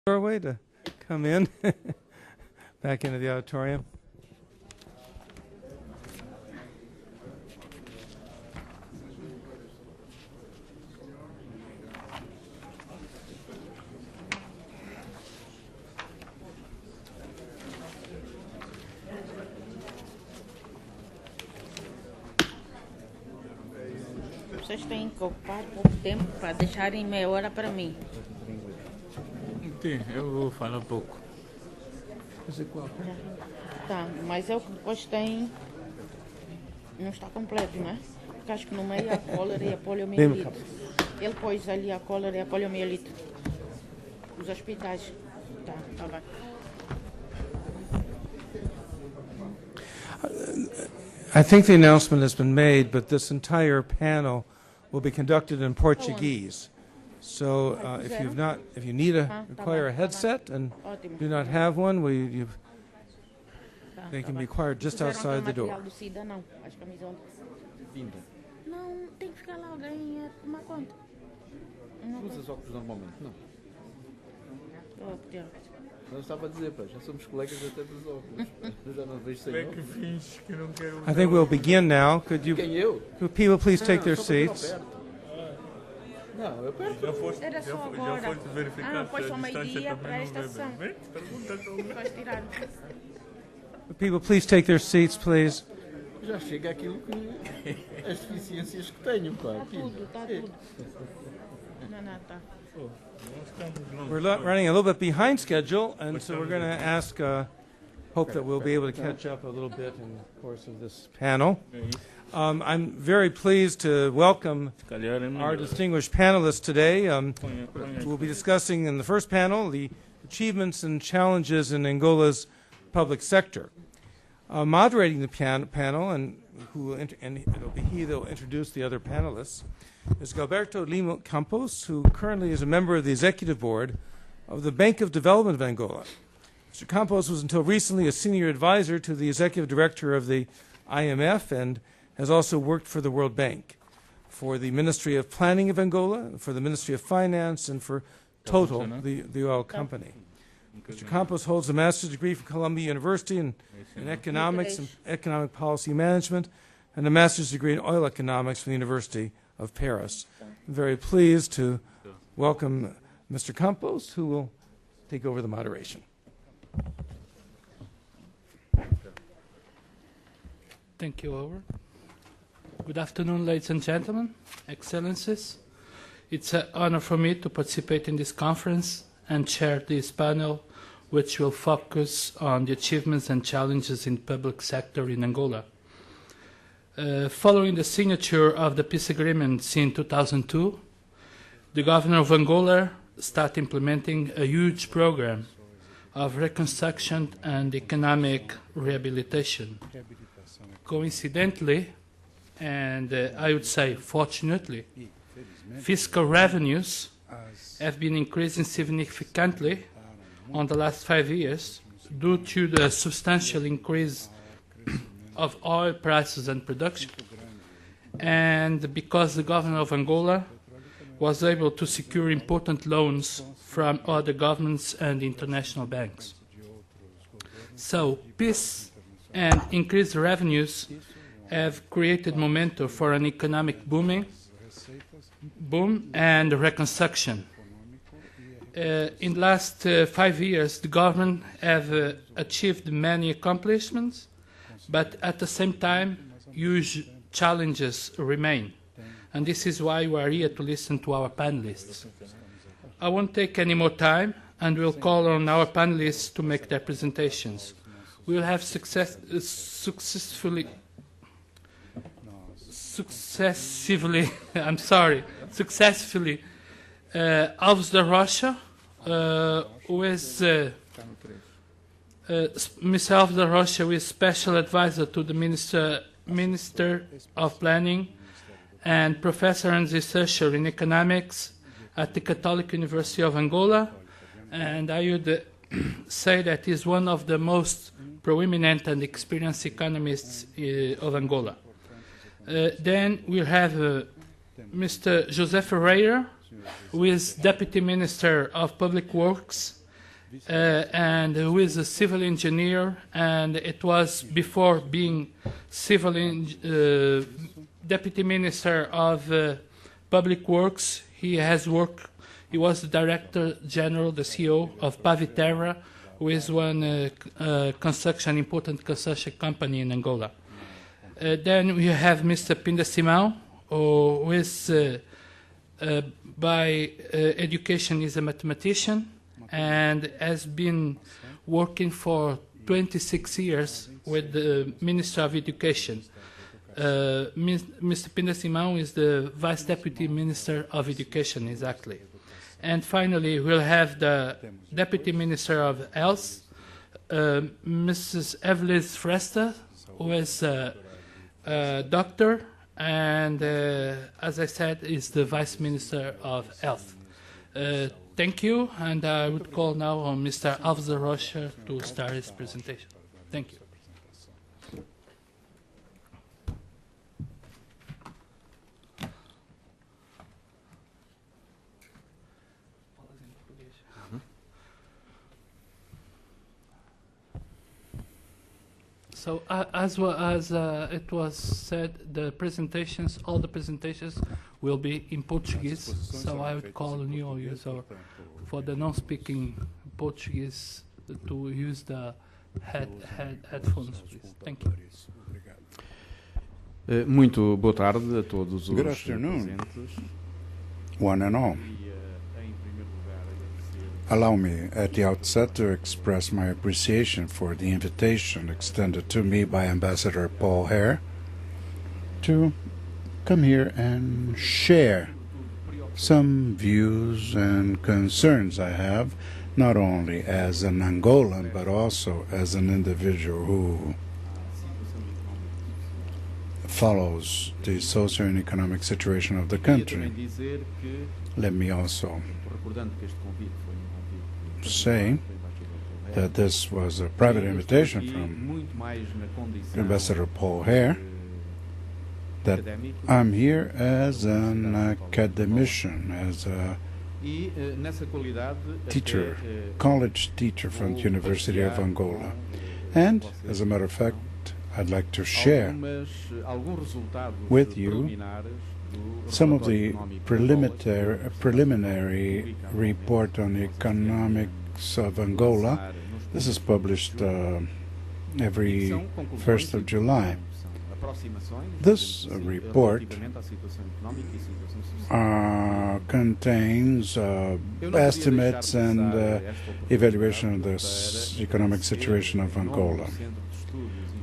Doorway to come in back into the auditorium. Vocês têm que ocupar pouco tempo para deixarem meia hora para mim. Sim, eu vou falar pouco. Tá, mas é o que depois tem. Não está completo, não é? Porque acho que no meio há cólera e a poliomielite. Ele pôs ali a cólera e a poliomielite. Os hospitais. Tá bem. I think the announcement has been made, but this entire panel will be conducted in Portuguese. So if you need require a headset and do not have one, they can be acquired just outside the door. Não, as camisolas. Não, tem que ficar lá alguém a tomar conta. Usas óculos normalmente? Não. Oh, Eu estava a dizer, pá, já somos colegas até dos óculos. Eu já não vejo sem Como é que óculos. finge que não quero usar? I think we'll begin now. Could eu? people please take their Só porque eu seats? aperto. Não, eu aperto. Era só agora. Já foste verificar pois se são a distância meio-dia para também esta não sessão. deve. Pergunta como. Vais tirar. Could people please take their seats, please? Já chega aquilo que... as deficiências que tenho, pá. Está tudo. Não, tá. We're running a little bit behind schedule, and so we're going to ask, hope that we'll be able to catch up a little bit in the course of this panel. I'm very pleased to welcome our distinguished panelists today. We'll be discussing in the first panel the achievements and challenges in Angola's public sector. Moderating the panel, and it'll be he that will introduce the other panelists, is Gilberto Lima Campos, who currently is a member of the executive board of the Bank of Development of Angola. Mr. Campos was until recently a senior advisor to the executive director of the IMF and has also worked for the World Bank, for the Ministry of Planning of Angola, for the Ministry of Finance, and for Total, the oil company. Mr. Campos holds a master's degree from Columbia University in economics and economic policy management and a master's degree in oil economics from the University of Paris. I'm very pleased to welcome Mr. Campos, who will take over the moderation. Thank you, Over. Good afternoon, ladies and gentlemen, excellencies. It's an honor for me to participate in this conference and chair this panel, which will focus on the achievements and challenges in the public sector in Angola. Following the signature of the peace agreements in 2002, the governor of Angola started implementing a huge program of reconstruction and economic rehabilitation. Coincidentally, and I would say fortunately, fiscal revenues have been increasing significantly on the last 5 years due to the substantial increase of oil prices and production, and because the government of Angola was able to secure important loans from other governments and international banks. So peace and increased revenues have created momentum for an economic boom and reconstruction. In the last 5 years, the government have achieved many accomplishments, but at the same time, huge challenges remain. And this is why we are here to listen to our panelists. I won't take any more time, and we'll call on our panelists to make their presentations. We will have successively, Alves da Rocha, who is Ms. Alves da Rocha, who is special advisor to the Minister of Planning and professor and researcher in economics at the Catholic University of Angola, and I would say that he's one of the most proeminent and experienced economists of Angola. Then we'll have Mr. José Ferreira, who is Deputy Minister of Public Works and who is a civil engineer, and it was before being Deputy Minister of Public Works. He was the Director General, the CEO of pt3, who is one important construction company in Angola. Then we have Mr. Pinda Simão, who is by education is a mathematician and has been working for 26 years with the Minister of Education. Mr. Pinda Simão is the Vice Deputy Minister of Education, exactly. And finally, we'll have the Deputy Minister of Health, Mrs. Evelis Fresta, who is a doctor, and as I said, is the Vice Minister of Health. Thank you, and I would call now on Mr. Alves da Rocha to start his presentation. Thank you. So as it was said, all the presentations will be in Portuguese. So I would call on you, user, for the non-speaking Portuguese, to use the headphones, please. Thank you. Muito boa tarde a todos os Good afternoon, presentes. one and all. Allow me at the outset to express my appreciation for the invitation extended to me by Ambassador Paul Hare to come here and share some views and concerns I have, not only as an Angolan, but also as an individual who follows the socio and economic situation of the country. Let me also say that this was a private invitation from Ambassador Paul Hare, that I'm here as an academician, as a teacher, college teacher from the University of Angola. And, as a matter of fact, I'd like to share with you some of the preliminary report on the economics of Angola. This is published every 1st of July. This report contains estimates and evaluation of the economic situation of Angola.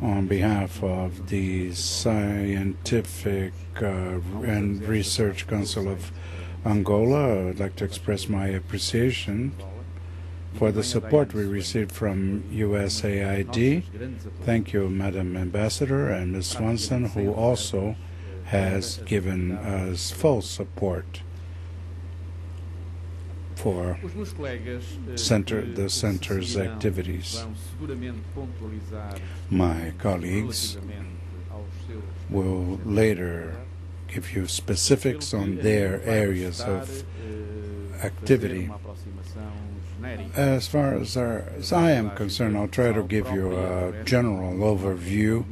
On behalf of the Scientific and Research Council of Angola, I'd like to express my appreciation for the support we received from USAID. Thank you, Madam Ambassador, and Ms. Swanson, who also has given us full support for the center's activities. My colleagues will later give you specifics on their areas of activity. As far as I am concerned, I'll try to give you a general overview,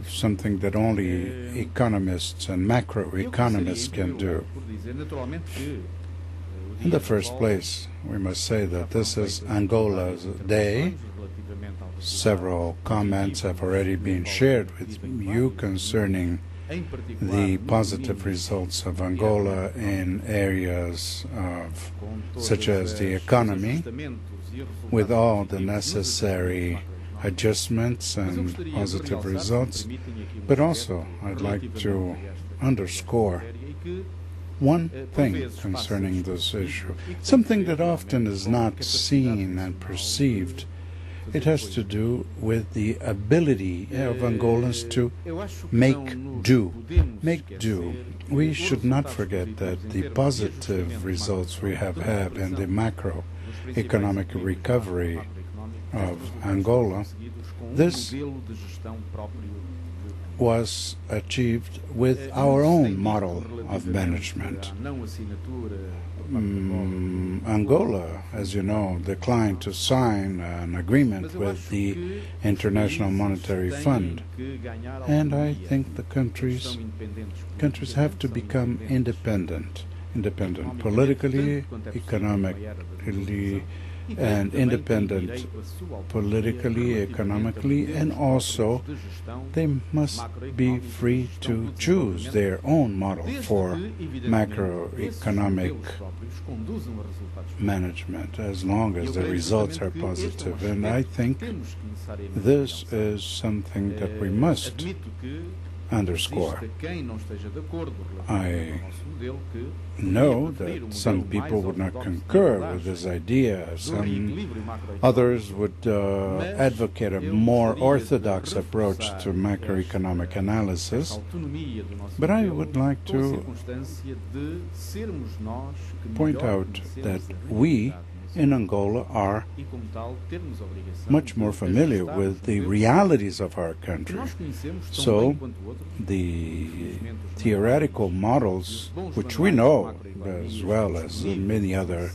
something that only economists and macroeconomists can do. In the first place, we must say that this is Angola's day. Several comments have already been shared with you concerning the positive results of Angola in areas such as the economy, with all the necessary adjustments and positive results. But also, I'd like to underscore one thing concerning this issue, something that often is not seen and perceived. It has to do with the ability of Angolans to make do. Make do. We should not forget that the positive results we have had in the macroeconomic recovery of Angola, this was achieved with our own model of management. Angola, as you know, declined to sign an agreement with the International Monetary Fund, and I think the countries have to become independent politically, economically, and independent politically, economically, and also they must be free to choose their own model for macroeconomic management as long as the results are positive. And I think this is something that we must underscore. I know that some people would not concur with this idea. Some others would advocate a more orthodox approach to macroeconomic analysis. But I would like to point out that we in Angola are much more familiar with the realities of our country. So the theoretical models, which we know as well as many other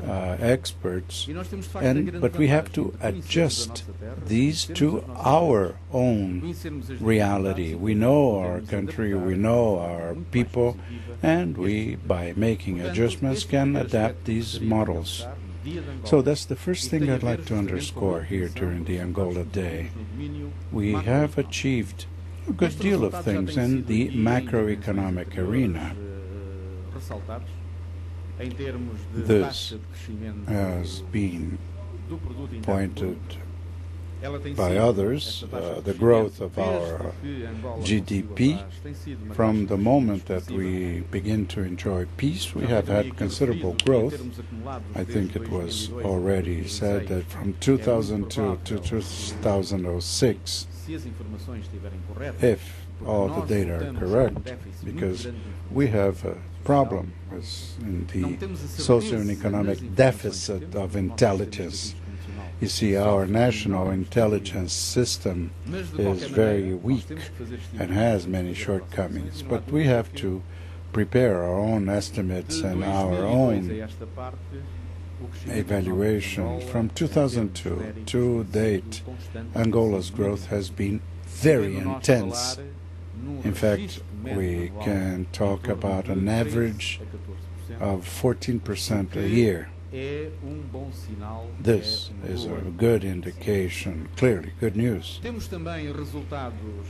experts, but we have to adjust these to our own reality. We know our country, we know our people, and we, by making adjustments, can adapt these models. So that's the first thing I'd like to underscore here during the Angola Day. We have achieved a good deal of things in the macroeconomic arena. This has been pointed by others, the growth of our GDP. From the moment that we begin to enjoy peace, we have had considerable growth. I think it was already said that from 2002 to 2006, if all the data are correct, because we have a problem in the social and economic deficit of intelligence. You see, our national intelligence system is very weak and has many shortcomings, but we have to prepare our own estimates and our own evaluation. From 2002 to date, Angola's growth has been very intense. In fact, we can talk about an average of 14% a year. This is a good indication, clearly good news.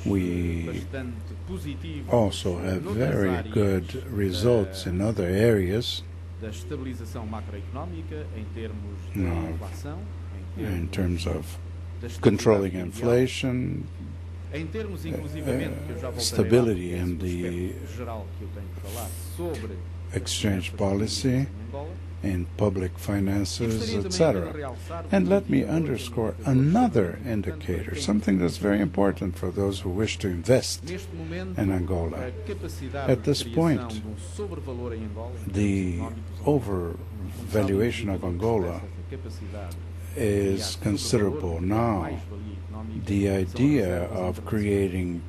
We also have very good results in other areas. In terms of controlling inflation, stability in the exchange policy, in public finances, etc. And let me underscore another indicator, something that's very important for those who wish to invest in Angola. At this point, the overvaluation of Angola is considerable now. The idea of creating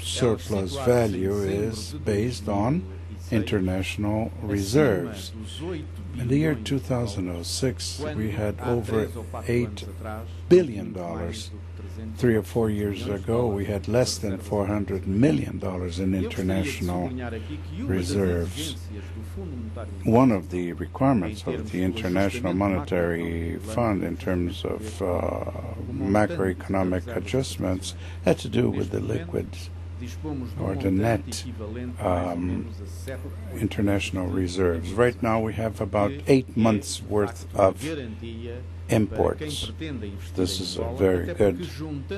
surplus value is based on international reserves. In the year 2006, we had over $8 billion. 3 or 4 years ago, we had less than $400 million in international reserves. One of the requirements of the International Monetary Fund in terms of macroeconomic adjustments had to do with the liquid or the net international reserves. Right now we have about 8 months worth of imports. This is a very good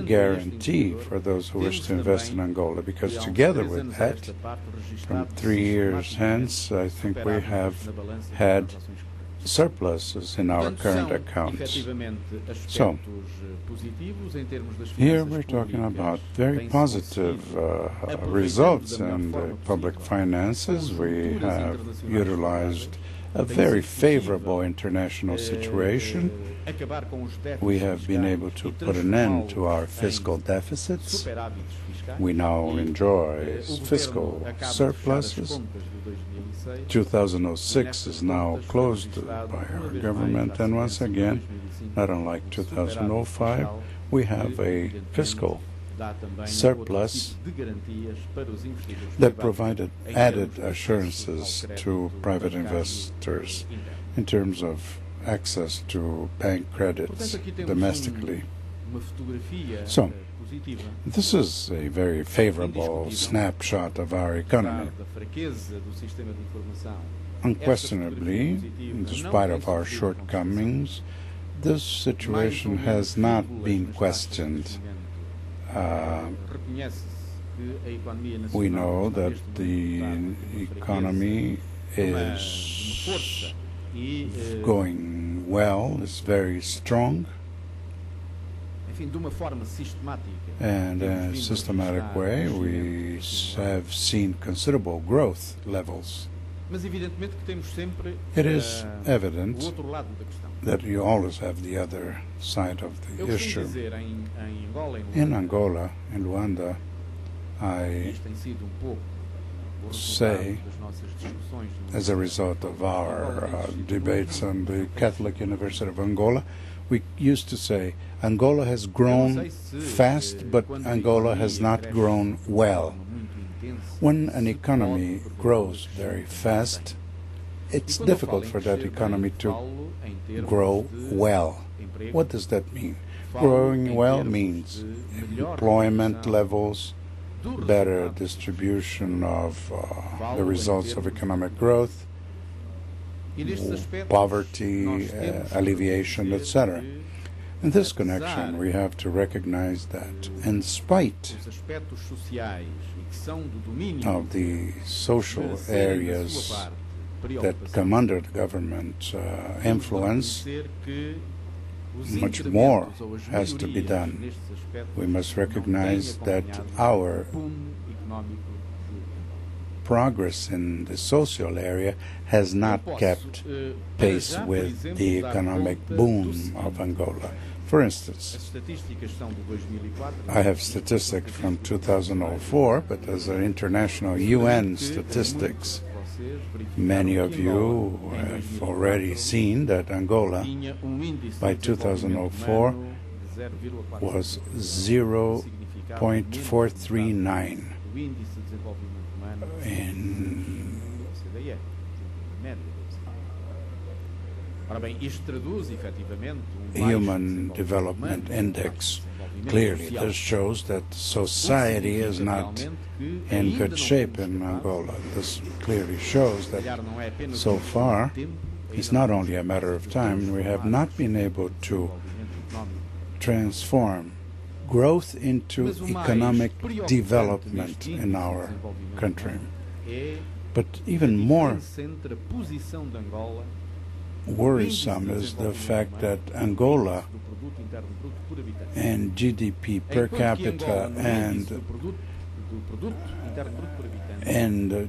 guarantee for those who wish to invest in Angola, because together with that, from 3 years hence, I think we have had surpluses in our current accounts. So, here we're talking about very positive results in the public finances. We have utilized a very favorable international situation. We have been able to put an end to our fiscal deficits. We now enjoy fiscal surpluses. 2006 is now closed by our government, and once again, not unlike 2005, we have a fiscal surplus that provided added assurances to private investors in terms of access to bank credits domestically. So, this is a very favorable snapshot of our economy. Unquestionably, despite of our shortcomings, this situation has not been questioned. We know that the economy is going well, is very strong, and in a systematic way we have seen considerable growth levels. It is evident that you always have the other side of the issue. In Angola, in Luanda, I say, as a result of our debates on the Catholic University of Angola, we used to say Angola has grown fast, but Angola has not grown well. When an economy grows very fast, it's difficult for that economy to grow well. What does that mean? Growing well means employment levels, better distribution of the results of economic growth, poverty alleviation, etc. In this connection, we have to recognize that in spite of the social areas that come under the government influence, much more has to be done. We must recognize that our progress in the social area has not kept pace with the economic boom of Angola. For instance, I have statistics from 2004, but as an international UN statistics, many of you have already seen that Angola, by 2004, was 0.439 in Human Development Index. Clearly, this shows that society is not in good shape in Angola. This clearly shows that so far, it's not only a matter of time, we have not been able to transform growth into economic development in our country. But even more worrisome is the fact that Angola and GDP per capita and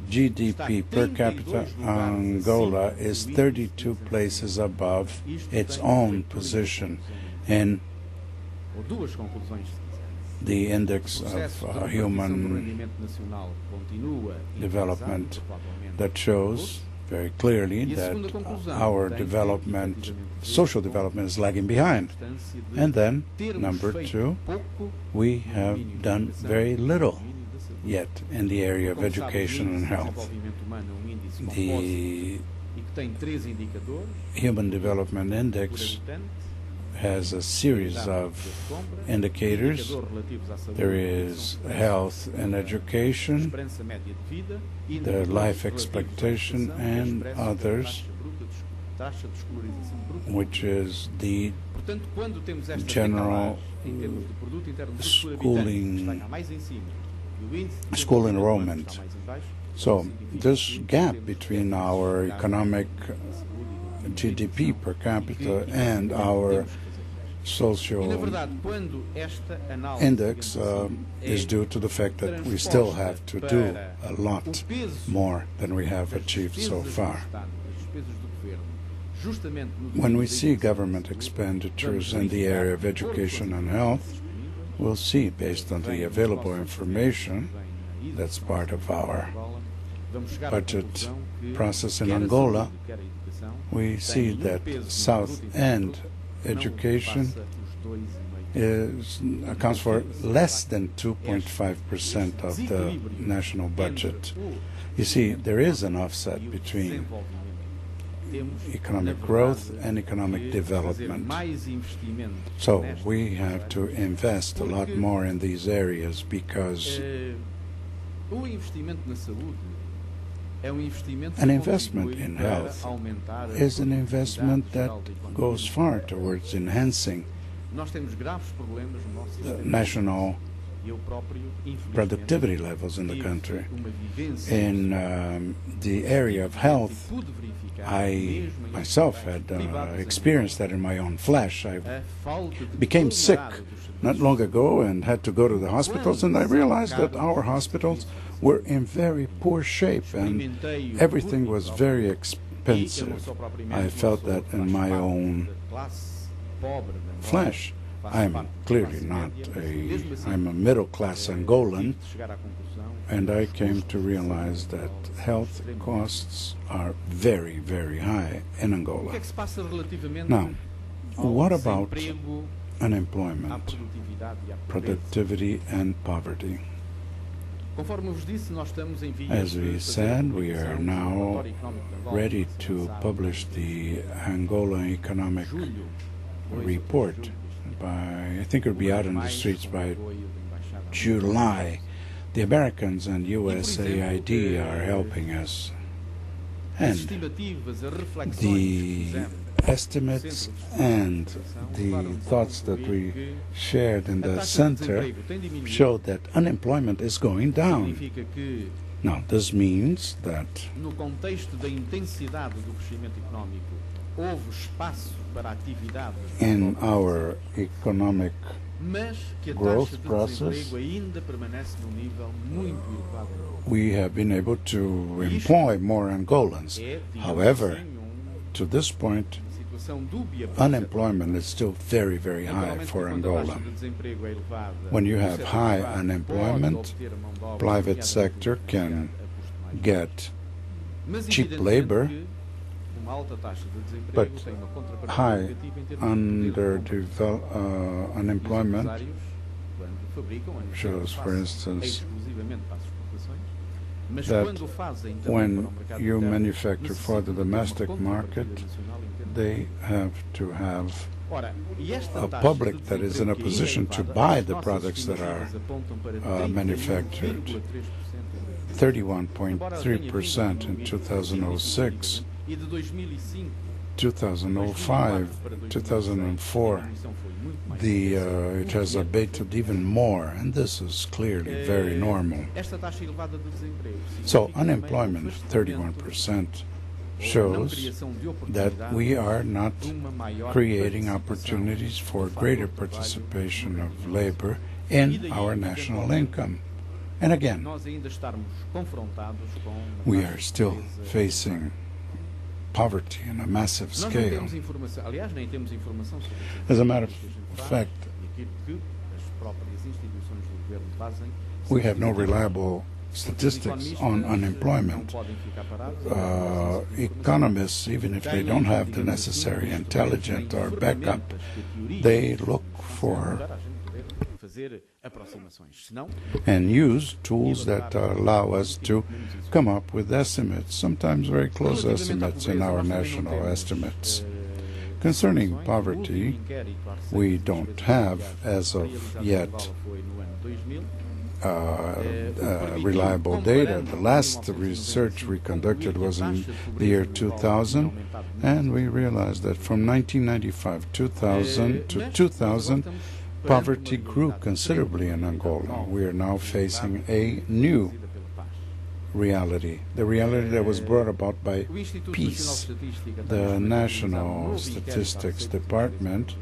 GDP per capita, Angola is 32 places above its own position in the index of human development that shows very clearly that our development, social development, is lagging behind. And then, number two, we have done very little yet in the area of education and health. The Human Development Index has a series of indicators. There is health and education, the life expectation, and others, which is the general school enrollment. So this gap between our economic GDP per capita and our social index is due to the fact that we still have to do a lot more than we have achieved so far. when we see government expenditures in the area of education and health, we'll see, based on the available information that's part of our budget process in Angola, we see that South End education accounts for less than 2.5% of the national budget. You see, there is an offset between economic growth and economic development. So we have to invest a lot more in these areas because an investment in health is an investment that goes far towards enhancing the national productivity levels in the country. In the area of health, I myself had experienced that in my own flesh. I became sick not long ago and had to go to the hospitals, and I realized that our hospitals were in very poor shape and everything was very expensive. I felt that in my own flesh. I'm clearly not I'm a middle-class Angolan, and I came to realize that health costs are very, very high in Angola. Now, what about unemployment, productivity, and poverty? As we said, we are now ready to publish the Angola Economic Report. I think it'll be out in the streets by July. The Americans and USAID are helping us. And the estimates and the thoughts that we shared in the center showed that unemployment is going down. Now, this means that in our economic growth process, we have been able to employ more Angolans. However, to this point, unemployment is still very, very high for Angola. When you have high unemployment, private sector can get cheap labor, but high unemployment shows, for instance, that when you manufacture for the domestic market, they have to have a public that is in a position to buy the products that are manufactured. 31.3% in 2006, 2005, 2004, it has abated even more, and this is clearly very normal. So unemployment, 31%, shows that we are not creating opportunities for greater participation of labor in our national income. And again, we are still facing poverty on a massive scale. As a matter of fact, we have no reliable statistics on unemployment. Economists, even if they don't have the necessary intelligence or backup, they look for and use tools that allow us to come up with estimates, sometimes very close estimates in our national estimates. Concerning poverty, we don't have, as of yet, reliable data. The last research we conducted was in the year 2000, and we realized that from 1995 2000 to 2000, poverty grew considerably in Angola. We are now facing a new reality, the reality that was brought about by peace. The National Statistics Department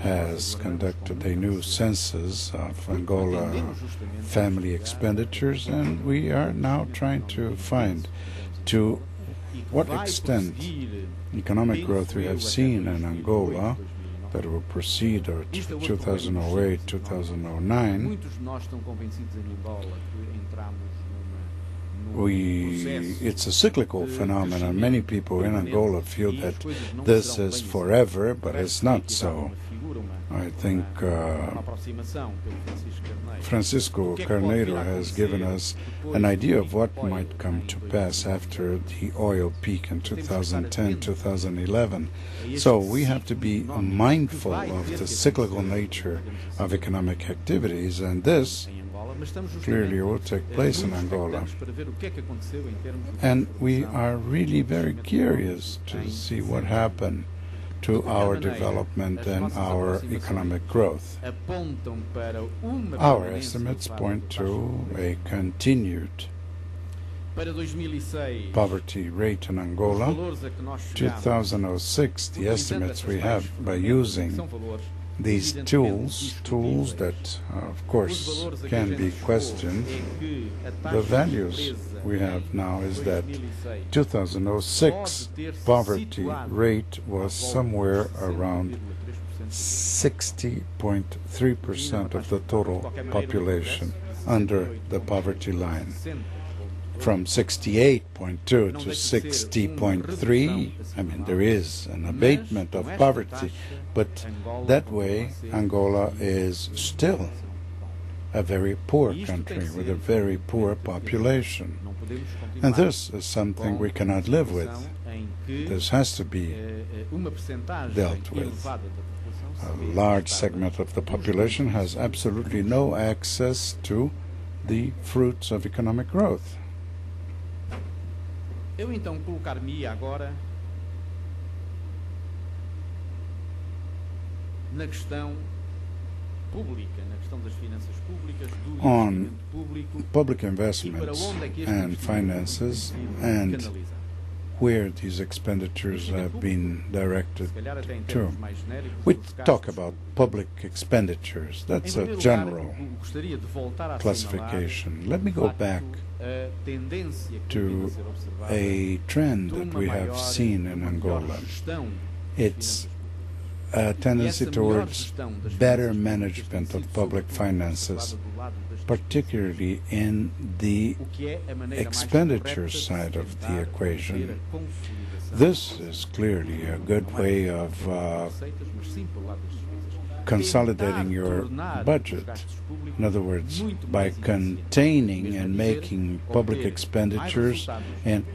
has conducted a new census of Angola family expenditures, and we are now trying to what extent economic growth we have seen in Angola that will proceed to 2008, 2009, Muitos de nós estão convencidos em Angola que entramos num it's a cyclical phenomenon. Many people in Angola feel that this is forever, but it's not so. I think uma aproximação pelo Francisco Carneiro has given us an idea of what might come to pass after the oil peak in 2010, 2011. So we have to be mindful of the cyclical nature of economic activities, and this clearly will take place in Angola. And we are really very curious to see what happened to our development and our economic growth. Our estimates point to a continued poverty rate in Angola. 2006, the estimates we have by using these tools that of course can be questioned, the values we have now is that 2006 poverty rate was somewhere around 60.3% of the total population under the poverty line. From 68.2 to 60.3, I mean, there is an abatement of poverty, but that way Angola is still a very poor country with a very poor population. And this is something we cannot live with. This has to be dealt with. A large segment of the population has absolutely no access to the fruits of economic growth. Eu então colocar-me agora na questão pública, na questão das finanças públicas, do investimento público, public investments and finances, and where these expenditures have been directed to. We talk about public expenditures. That's a general classification. Let me go back to a trend that we have seen in Angola. It's a tendency towards better management of public finances, particularly in the expenditure side of the equation. This is clearly a good way of consolidating your budget. In other words, by containing and making public expenditures, and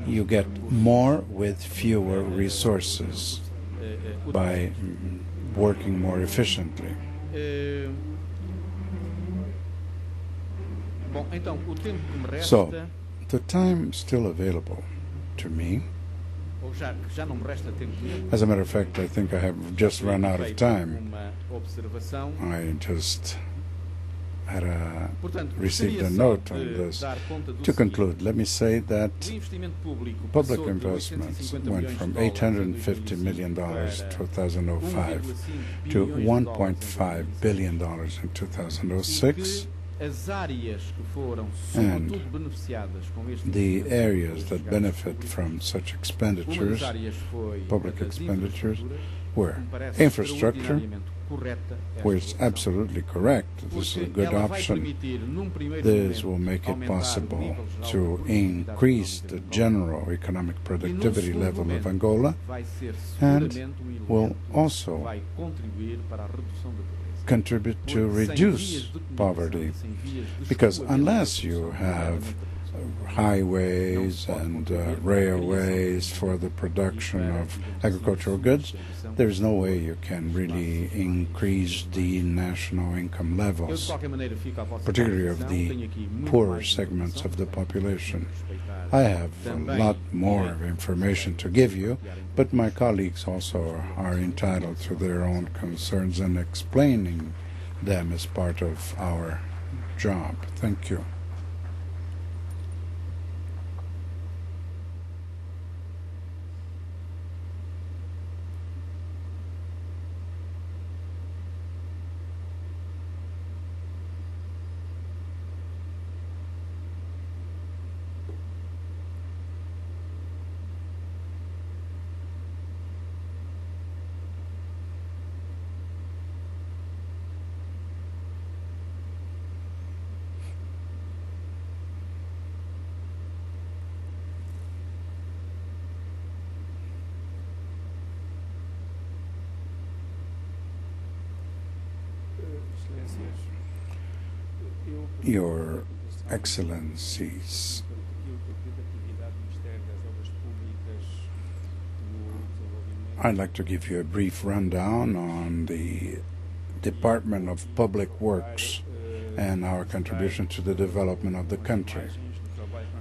you get more with fewer resources by working more efficiently. So, the time still available to me. As a matter of fact, I think I have just run out of time. I just had received a note on this. To conclude, let me say that public investments went from $850 million in 2005 to $1.5 billion in 2006. And the areas that benefit from such expenditures, public expenditures, were infrastructure, where it's absolutely correct. This is a good option. This will make it possible to increase the general economic productivity level of Angola, and will also contribute to reduce poverty, because unless you have highways and railways for the production of agricultural goods, there is no way you can really increase the national income levels, particularly of the poorer segments of the population. I have a lot more information to give you, but my colleagues also are entitled to their own concerns, and explaining them as part of our job. Thank you. Your Excellencies, I'd like to give you a brief rundown on the Department of Public Works and our contribution to the development of the country.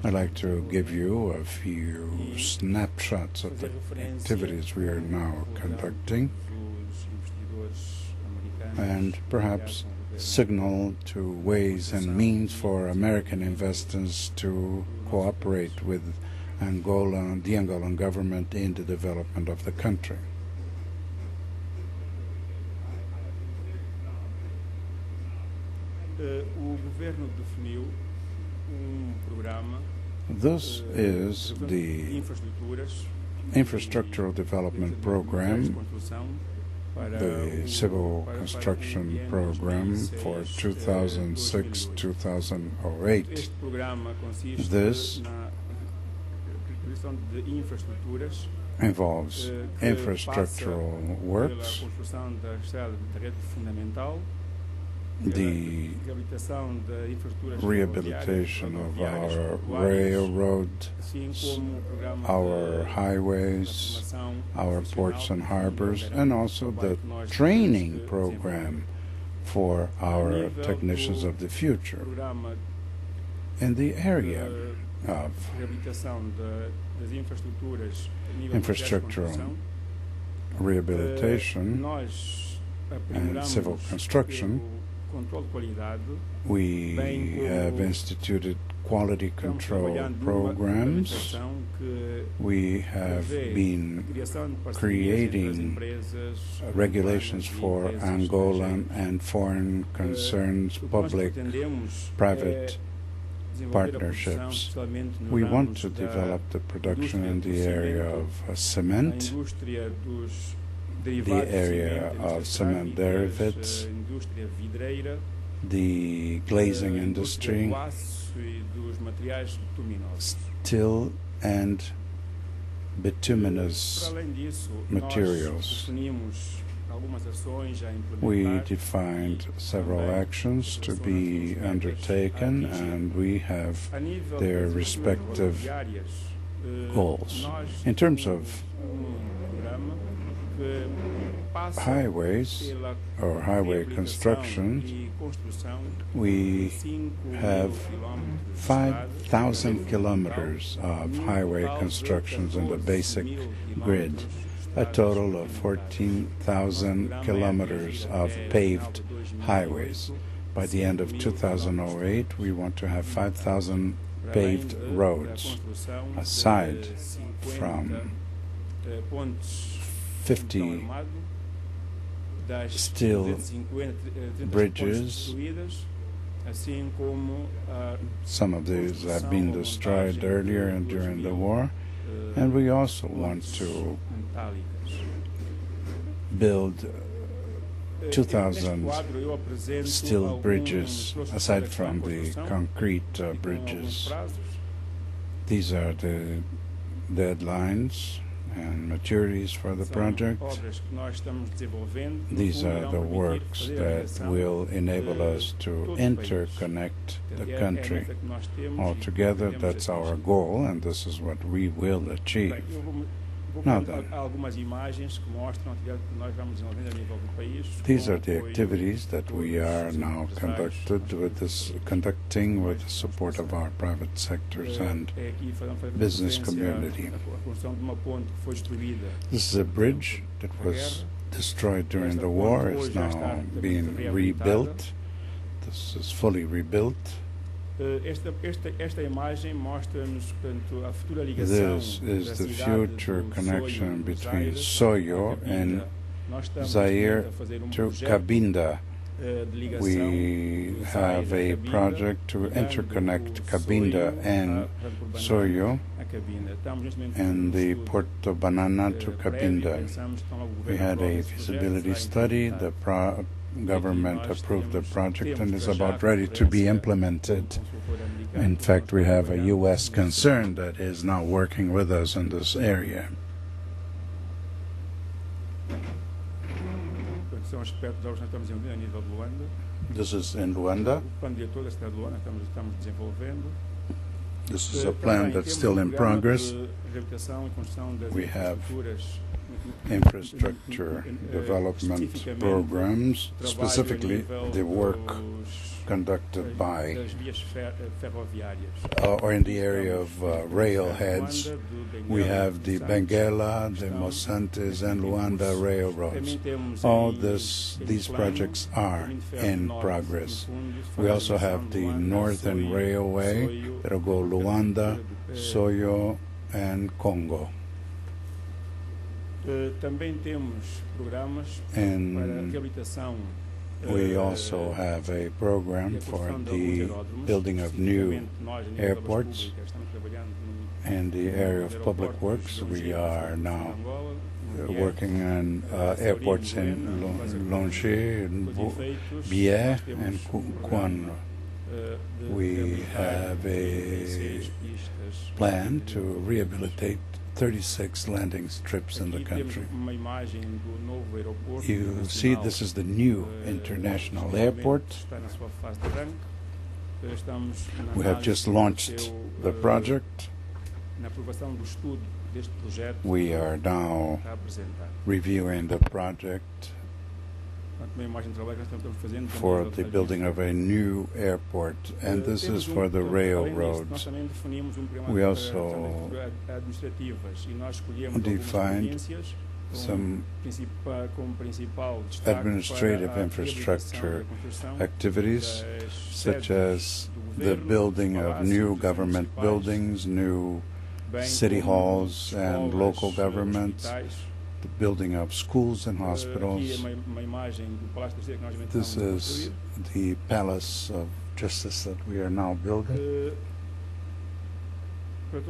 I'd like to give you a few snapshots of the activities we are now conducting and perhaps signal to ways and means for American investors to cooperate with Angola, the Angolan government in the development of the country. This is the infrastructural development program, the civil construction program for 2006-2008. This involves infrastructural works, the rehabilitation of our railroads, our highways, our ports and harbors, and also the training program for our technicians of the future. In the area of infrastructural rehabilitation and civil construction, we have instituted quality control programs. We have been creating regulations for Angolan and foreign concerns, public-private partnerships. We want to develop the production in the area of cement, the area of cement derivatives, the glazing industry, steel and bituminous materials. We defined several actions to be undertaken, and we have their respective goals. In terms of highways or highway construction, we have 5,000 kilometers of highway constructions in the basic grid, a total of 14,000 kilometers of paved highways. By the end of 2008, we want to have 5,000 paved roads, aside from 50 steel bridges. Some of these have been destroyed earlier and during the war, and we also want to build 2,000 steel bridges, aside from the concrete bridges. These are the deadlines and maturities for the project. These are the works that will enable us to interconnect the country. Altogether, that's our goal, and this is what we will achieve. Now then, these are the activities that we are now conducting with the support of our private sectors and business community. This is a bridge that was destroyed during the war. It's now being rebuilt. This is fully rebuilt. This is the future connection between Soyo and Zaire to Cabinda. We have a project to interconnect Cabinda and Soyo and the Porto Banana to Cabinda. We had a feasibility study. The government approved the project and is about ready to be implemented. In fact, we have a U.S. concern that is now working with us in this area. This is in Luanda. O plano diretor da cidade de Luanda estamos desenvolvendo. This is a plan that's still in progress. We have infrastructure development programs, specifically the work conducted by or in the area of railheads. We have the Benguela, the Mosantes, and Luanda railroads. All these projects are in progress. We also have the Northern Railway that will go Luanda, Soyo, and Congo. And we also have a program for the building of new airports in the area of public works. We are now working on airports in Longe, Bié, and Kouan. We have a plan to rehabilitate 36 landing strips in the country. You see, this is the new international airport. We have just launched the project. We are now reviewing the project for the building of a new airport, and this is for the railroads. We also defined some administrative infrastructure activities, such as the building of new government buildings, new city halls and local governments, the building of schools and hospitals. This is the Palace of Justice that we are now building. In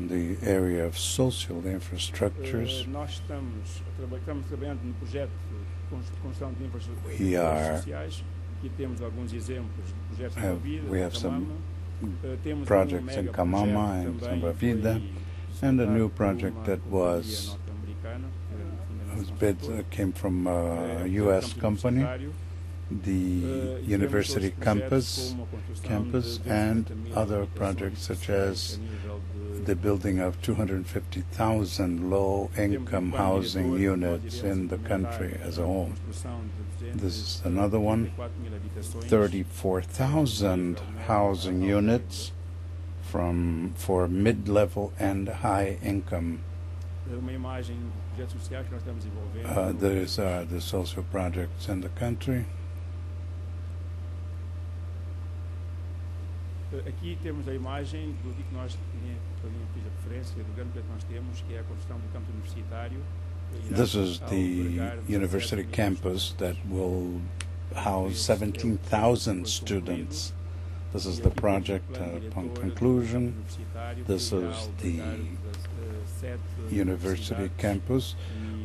the area of social infrastructures, we have some projects in Camama and Samba Vida, and a new project that whose bid came from a U.S. company, the University campus, and other projects such as the building of 250,000 low-income housing units in the country as a whole. This is another one, 34,000 housing units for mid-level and high-income. These are the social projects in the country. Aqui temos a imagem do que nós fiz a referência, do grande projeto que nós temos, que é a construção do campo universitário. This is the university campus that will house 17,000 students. This is the project upon conclusion. This is the university campus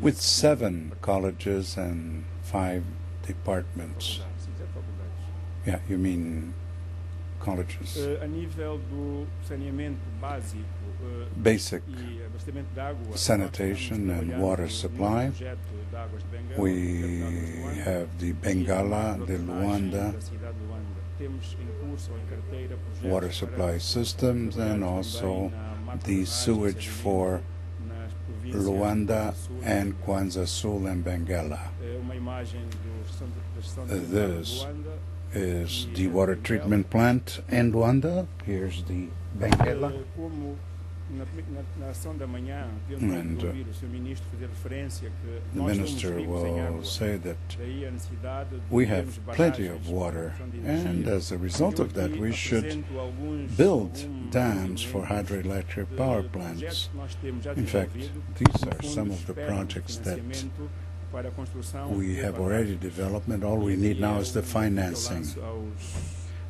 with 7 colleges and 5 departments. Yeah, you mean colleges. Basic sanitation and water supply. We have the Bengala, the Luanda water supply systems, and also the sewage for Luanda and Kwanza Sul and Bengala. This is the water treatment plant in Luanda. Here's the Benguela. And the minister will say that we have plenty of water, and as a result of that, we should build dams for hydroelectric power plants. In fact, these are some of the projects that we have already developed, and all we need now is the financing.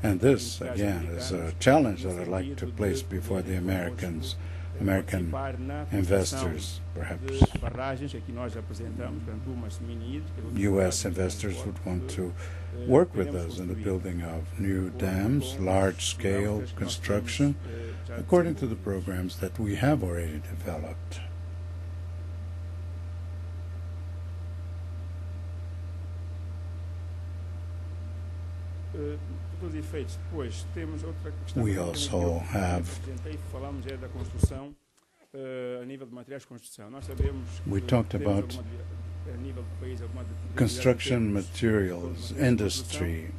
And this, again, is a challenge that I'd like to place before the American investors, perhaps U.S. investors would want to work with us in the building of new dams, large-scale construction, according to the programs that we have already developed. Para todos os efeitos, depois temos outra questão. We also have, Falamos da construção a nível de materiais de construção. Nós sabemos we que talked temos about a nível do país alguma construction materials industry.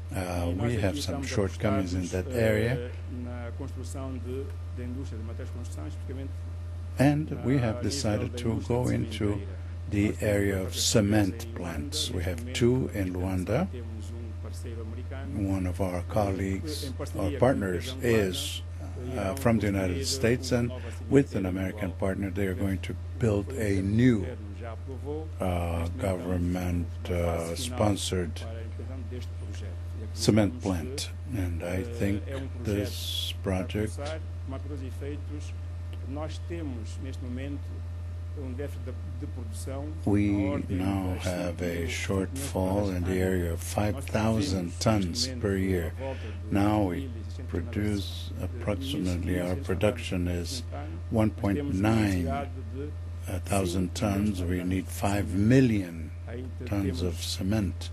We have some shortcomings in that area, na construção da indústria de materiais de construção, especificamente and we have decided to go into the area of cement plants. We have two in Luanda. temos parceiro americano. One of our colleagues, our partners, is from the United States, and with an American partner, they are going to build a new Já aprovou government-sponsored para a implementação deste projeto. E aqui cement vamos, plant. And I think this project, mas para os efeitos, nós temos neste momento déficit de produção. we now have a shortfall in the area of 5,000 tons per year. Now we produce approximately, our production is 1.9 thousand tons. We need 5 million tons of cement.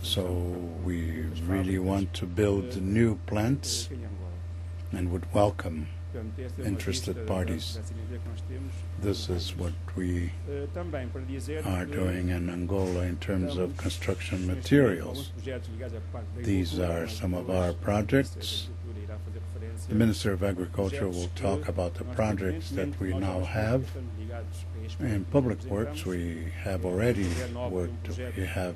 So we really want to build new plants and would welcome interested parties. This is what we are doing in Angola in terms of construction materials. These are some of our projects. The Minister of Agriculture will talk about the projects that we now have. In public works, we have already worked. We have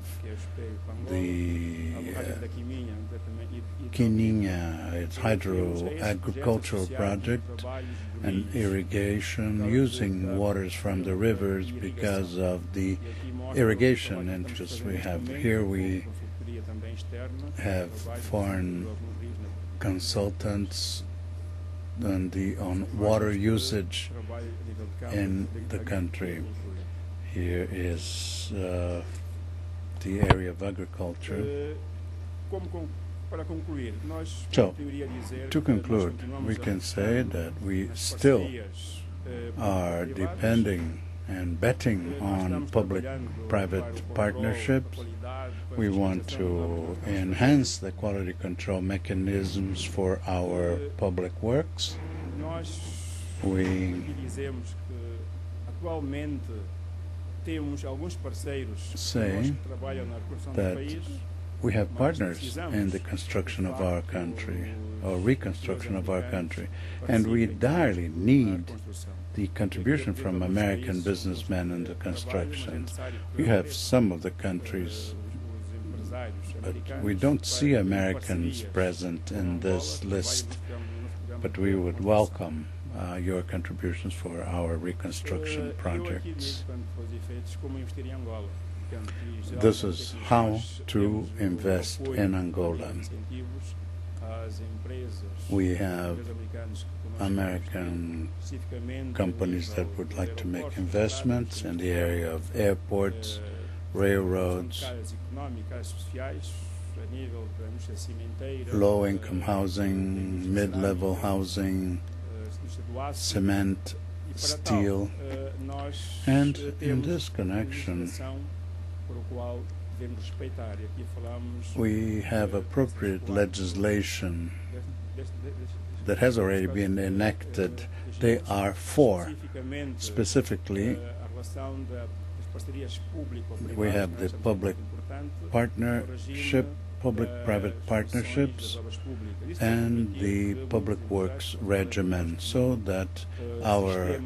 the Quininha, it's hydro-agricultural project and irrigation using waters from the rivers because of the irrigation interests we have. Here we have foreign consultants on water usage in the country. Here is the area of agriculture. So, to conclude, we can say that we still are depending and betting on public-private partnerships. We want to enhance the quality control mechanisms for our public works. We say that we have partners in the construction of our country, or reconstruction of our country, and we direly need the contribution from American businessmen in the construction. We have some of the countries, but we don't see Americans present in this list, but we would welcome your contributions for our reconstruction projects. This is how to invest in Angola. We have American companies that would like to make investments in the area of airports, railroads, low-income housing, mid-level housing, cement, steel, and in this connection, we have appropriate legislation that has already been enacted. They are four. Specifically, we have the public partnership, public-private partnerships, and the public works regimen, so that our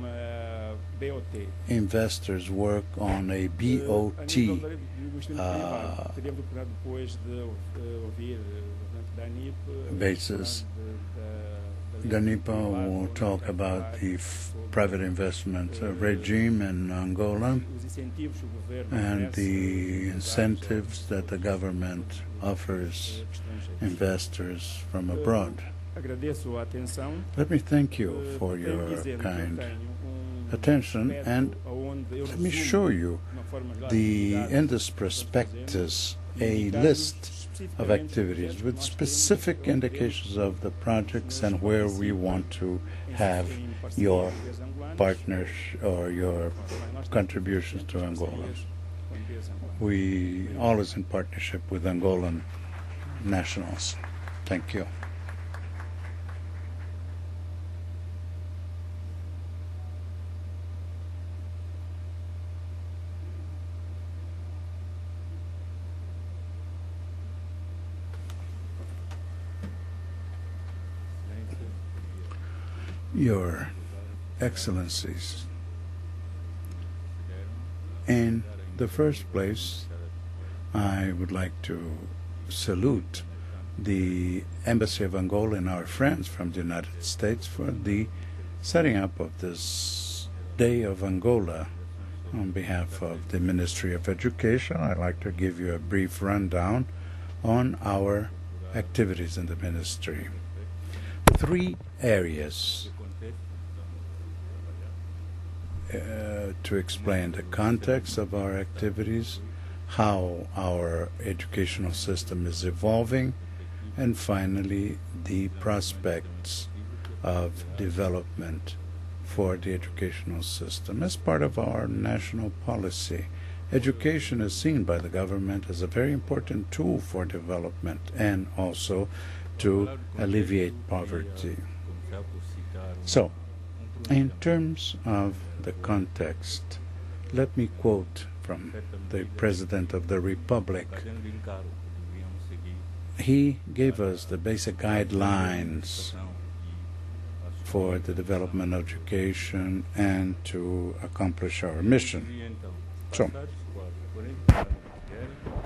investors work on a BOT basis. Danipa will talk about the private investment regime in Angola and the incentives that the government offers investors from abroad. Let me thank you for your kind attention, and let me show you in this prospectus a list of activities with specific indications of the projects and where we want to have your partners or your contributions to Angola. we always in partnership with Angolan nationals. Thank you. Your Excellencies, in the first place, I would like to salute the Embassy of Angola and our friends from the United States for the setting up of this Day of Angola. On behalf of the Ministry of Education, I'd like to give you a brief rundown on our activities in the ministry. 3 areas to explain the context of our activities, how our educational system is evolving, and finally the prospects of development for the educational system. As part of our national policy, education is seen by the government as a very important tool for development and also to alleviate poverty. So, in terms of the context, let me quote from the President of the Republic. He gave us the basic guidelines for the development of education and to accomplish our mission. So,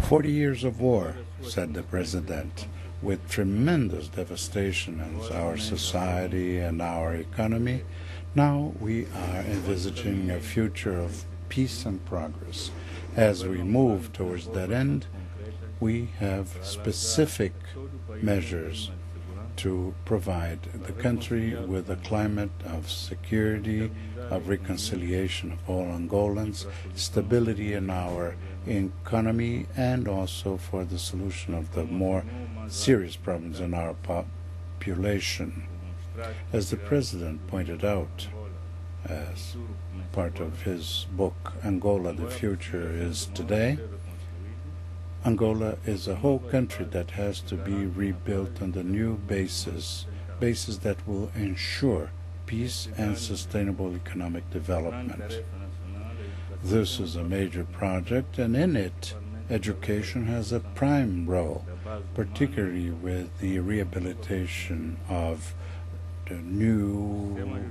40 years of war, said the President, with tremendous devastation in our society and our economy. Now we are envisaging a future of peace and progress. As we move towards that end, we have specific measures to provide the country with a climate of security, of reconciliation of all Angolans, stability in our economy, and also for the solution of the more serious problems in our population. As the President pointed out, as part of his book, Angola, the Future is Today, Angola is a whole country that has to be rebuilt on the new basis that will ensure peace and sustainable economic development. This is a major project, and in it, education has a prime role, particularly with the rehabilitation of the new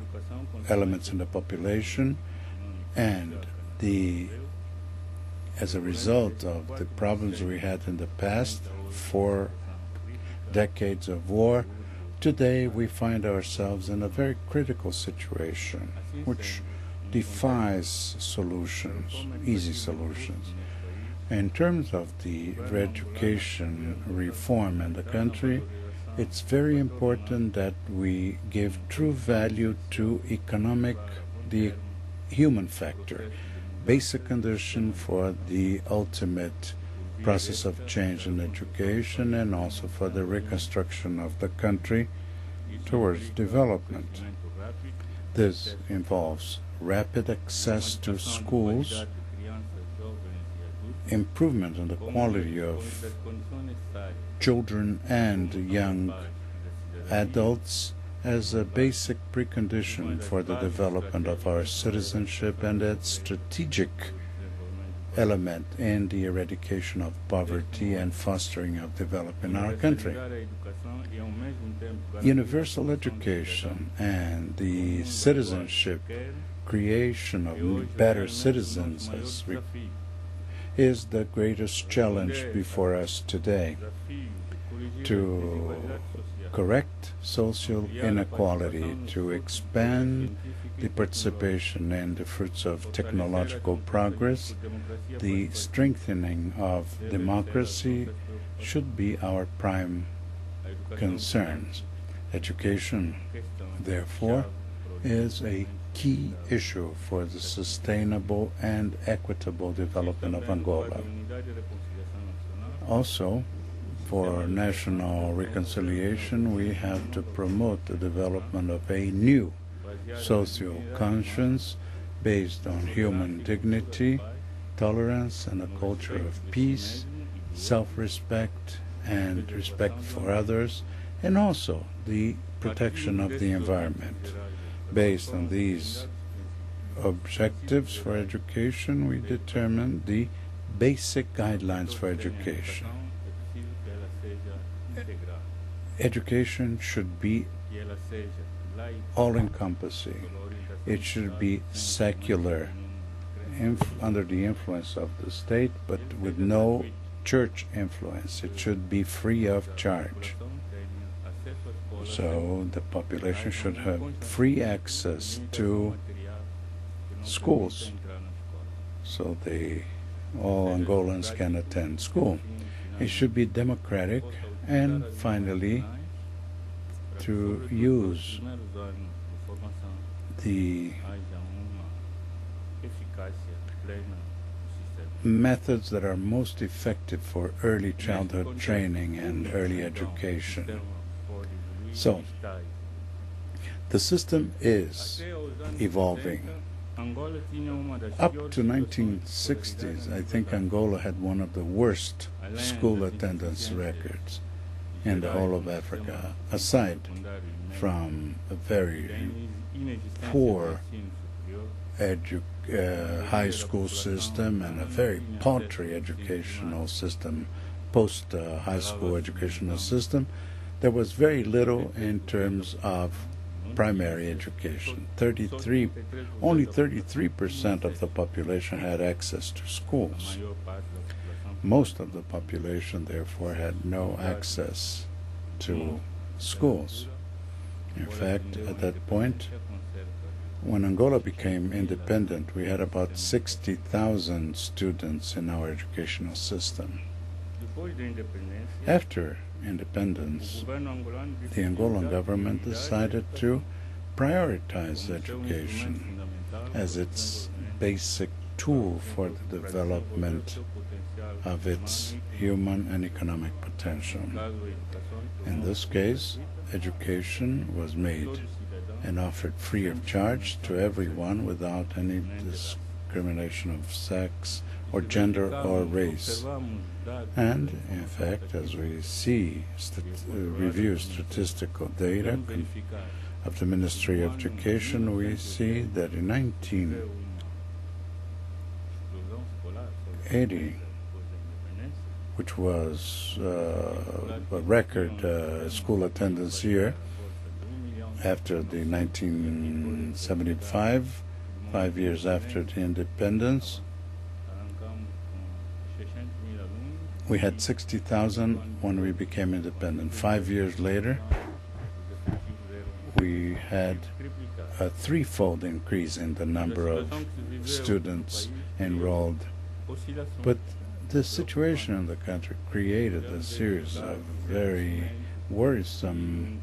elements in the population and as a result of the problems we had in the past, 4 decades of war, today we find ourselves in a very critical situation, which defies solutions, easy solutions. In terms of the education reform in the country, it's very important that we give true value to the human factor, basic condition for the ultimate process of change in education and also for the reconstruction of the country towards development. This involves rapid access to schools, improvement in the quality of children and young adults as a basic precondition for the development of our citizenship and a strategic element in the eradication of poverty and fostering of development in our country. Universal education and the citizenship, creation of better citizens is the greatest challenge before us today. To correct social inequality, to expand the participation in the fruits of technological progress, the strengthening of democracy should be our prime concerns. Education, therefore, is a key issue for the sustainable and equitable development of Angola. Also, for national reconciliation, we have to promote the development of a new social conscience based on human dignity tolerance and a culture of peace, self-respect, and respect for others, and also the protection of the environment. Based on these objectives for education, we determined the basic guidelines for education. Education should be all-encompassing. It should be secular, under the influence of the state, but with no church influence. It should be free of charge. So the population should have free access to schools, so all Angolans can attend school. It should be democratic, and finally, to use the methods that are most effective for early childhood training and early education. So, the system is evolving. Up to 1960s, I think Angola had one of the worst school attendance records in the whole of Africa, aside from a very poor high school system and a very paltry educational system, post-high school educational system. There was very little in terms of primary education. Only 33% of the population had access to schools. Most of the population, therefore, had no access to schools. In fact, at that point, when Angola became independent, we had about 60,000 students in our educational system. After independence, the Angolan government decided to prioritize education as its basic tool for the development of its human and economic potential. In this case, education was made and offered free of charge to everyone without any discrimination of sex or gender or race. And, in fact, as we see, review statistical data of the Ministry of Education, we see that in 1980, which was a record school attendance year, after the 1975, 5 years after the independence, we had 60,000 when we became independent. 5 years later, we had a threefold increase in the number of students enrolled. But the situation in the country created a series of very worrisome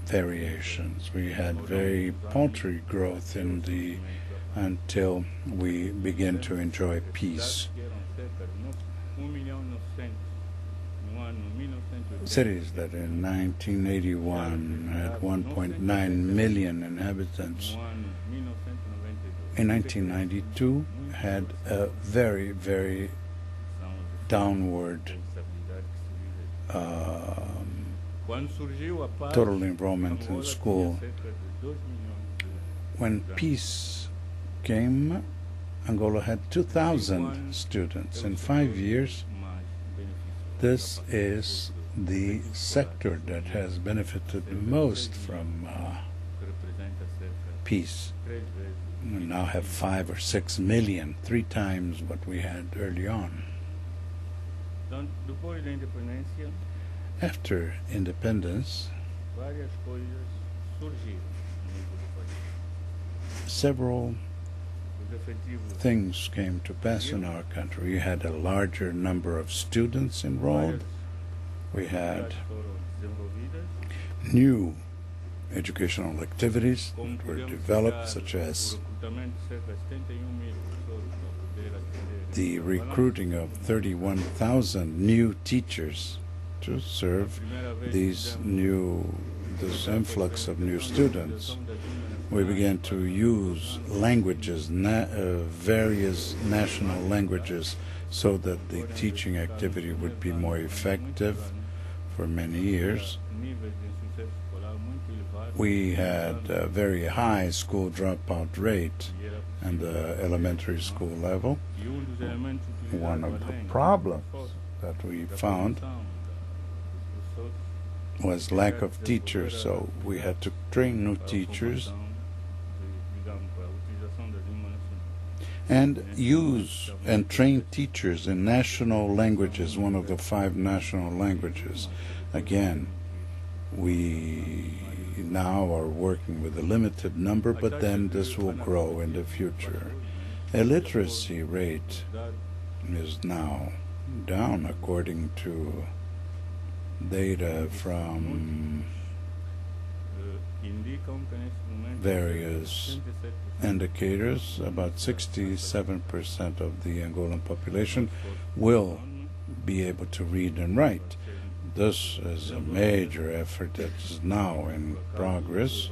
variations. We had very paltry growth until we began to enjoy peace. Cities that in 1981 had 1.9 million inhabitants, in 1992 had a very, very downward total enrollment in school. When peace came, Angola had 2,000 students. In 5 years, this is the sector that has benefited the most from peace. We now have 5 or 6 million, 3 times what we had early on. After independence, several things came to pass in our country. We had a larger number of students enrolled. We had new educational activities that were developed, such as the recruiting of 31,000 new teachers to serve this influx of new students. we began to use languages, various national languages, so that the teaching activity would be more effective. For many years, we had a very high school dropout rate at the elementary school level. One of the problems that we found was lack of teachers, so we had to train new teachers and use and train teachers in national languages, one of the 5 national languages. Again, we now are working with a limited number, but then this will grow in the future. Illiteracy rate is now down according to data from various indicators. About 67% of the Angolan population will be able to read and write. This is a major effort that is now in progress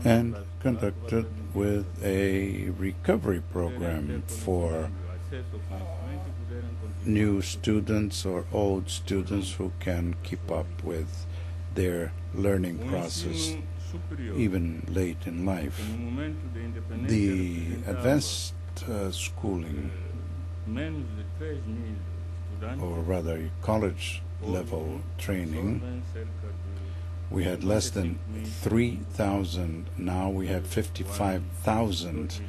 and conducted with a recovery program for new students or old students who can keep up with their learning process even late in life. The advanced schooling, or rather college level training, we had less than 3,000. Now we have 55,000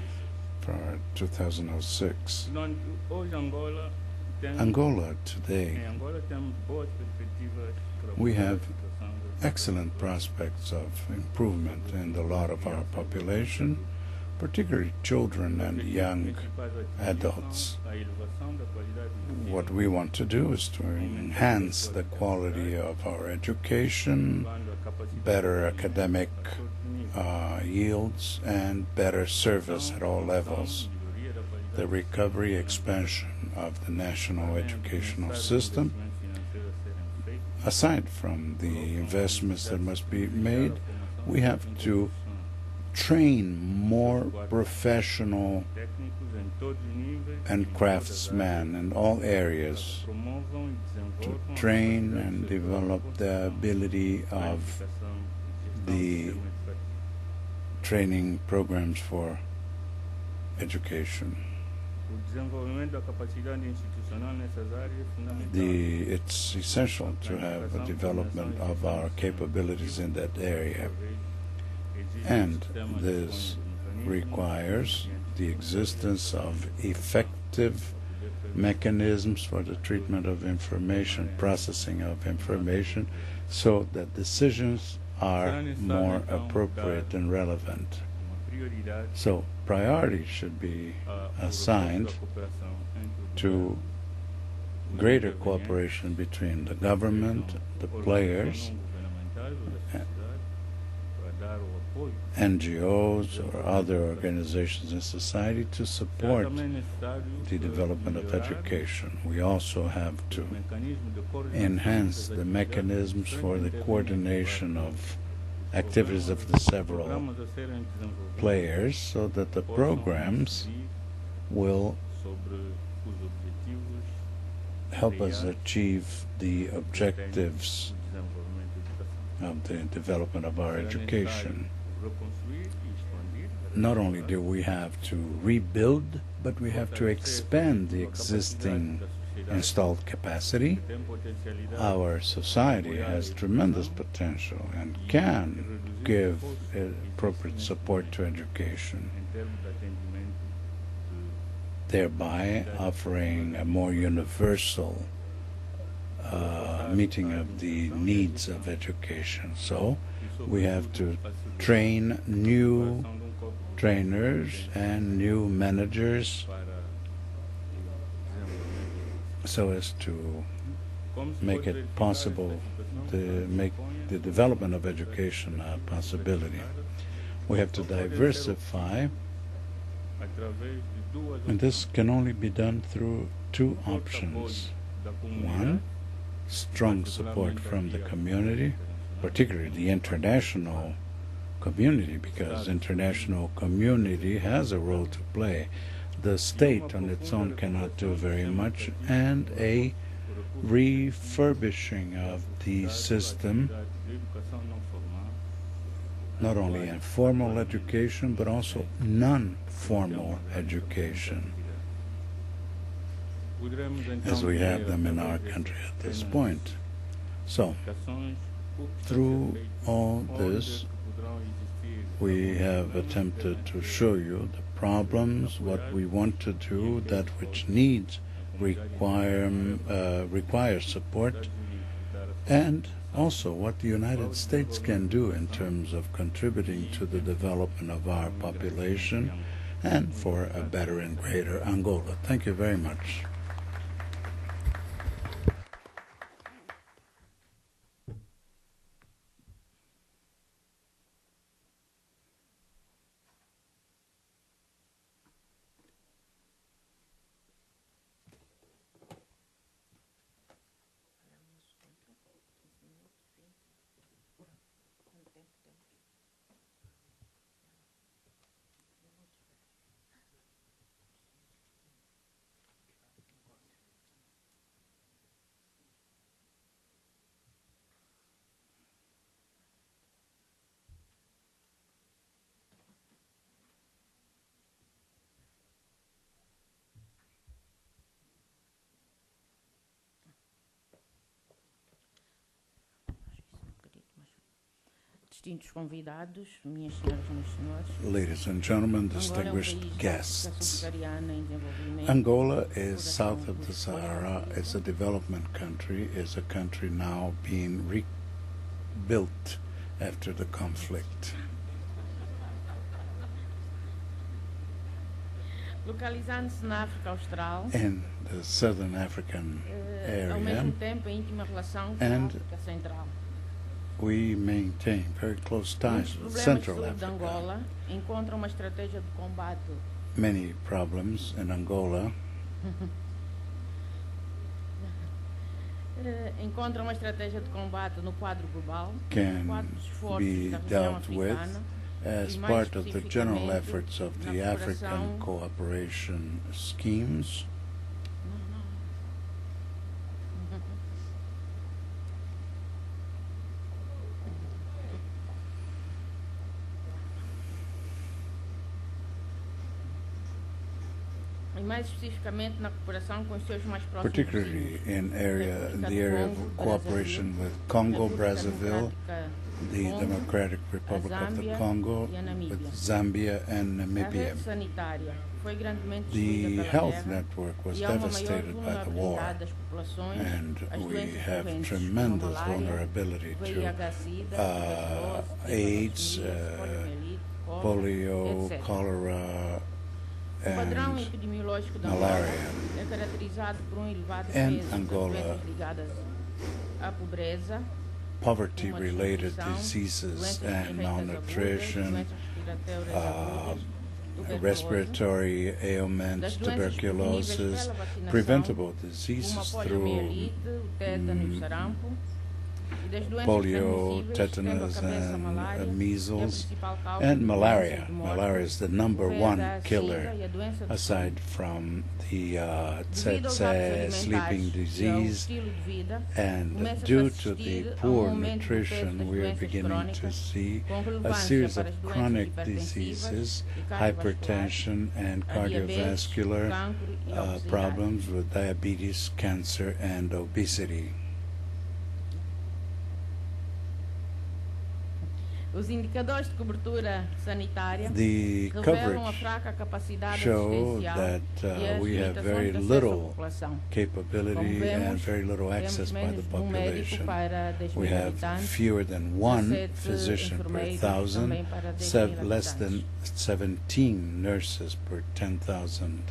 for 2006. Angola today, we have excellent prospects of improvement in a lot of our population, particularly children and young adults. What we want to do is to enhance the quality of our education, better academic yields, and better service at all levels. The recovery expansion of the national educational system, aside from the investments that must be made, we have to train more professional and craftsmen in all areas, to train and develop the ability of the training programs for education. It's essential to have a development of our capabilities in that area, and this requires the existence of effective mechanisms for the treatment of information, processing of information, so that decisions are more appropriate and relevant. So priority should be assigned to greater cooperation between the government, the players, NGOs or other organizations in society to support the development of education. We also have to enhance the mechanisms for the coordination of activities of the several players, so that the programs will help us achieve the objectives of the development of our education. Not only do we have to rebuild, but we have to expand the existing installed capacity. Our society has tremendous potential and can give appropriate support to education, thereby offering a more universal meeting of the needs of education. So we have to train new trainers and new managers so as to make it possible to make the development of education a possibility. We have to diversify, and this can only be done through 2 options. One, strong support from the community, particularly the international community, because international community has a role to play. The state on its own cannot do very much, and a refurbishing of the system, not only in formal education, but also non-formal education, as we have them in our country at this point. So, through all this, we have attempted to show you the problems, what we want to do, that which needs requires support, and also what the United States can do in terms of contributing to the development of our population and for a better and greater Angola. Thank you very much. Distintos convidados, minhas senhoras e meus senhores. Ladies and gentlemen, distinguished guests, Angola is south of the Sahara. It's a development country. It's a country now being rebuilt after the conflict. Localizando-se na África Austral, In the southern African ao area, mesmo tempo em íntima relação com a and África Central. we maintain very close Os ties with problemas de Central saúde de Africa. Angola encontram uma estratégia de combate Many problems in Angola no quadro global, no can quadro de esforços be da região dealt with africana, as e mais part of the general especificamente efforts of na the African cooperação- cooperation schemes. e mais especificamente na cooperação com os seus mais próximos Particularly vizinhos. in the area of cooperation with Congo, Brazzaville, the Democratic Republic of the Congo, with Zambia and A Namibia. rede sanitária foi grandemente The destruída pela health guerra network was e há uma maior devastated by the war, vulnerabilidade das populações and às we doenças have correntes, tremendous como a malária, vulnerability to VIH-Sida, tuberculose, AIDS, poliomielite, polio, etc. cholera, O padrão and epidemiológico da malaria. Angola é caracterizado por elevado And peso das Angola, doenças ligadas à pobreza, poverty-related diseases and malnutrition, respiratory ailments, tuberculosis, preventable diseases through polio, tetanus, and measles, and malaria. Malaria is the number one killer, aside from the tsetse, sleeping disease. And due to the poor nutrition, we are beginning to see a series of chronic diseases, hypertension, and cardiovascular problems with diabetes, cancer, and obesity. Os indicadores de cobertura sanitária The revelam a coverage fraca capacidade show assistencial that e as we have limitações very de acesso à little população. capability and very little access by the population. We have fewer than one physician per thousand, less than 17 nurses per 10,000.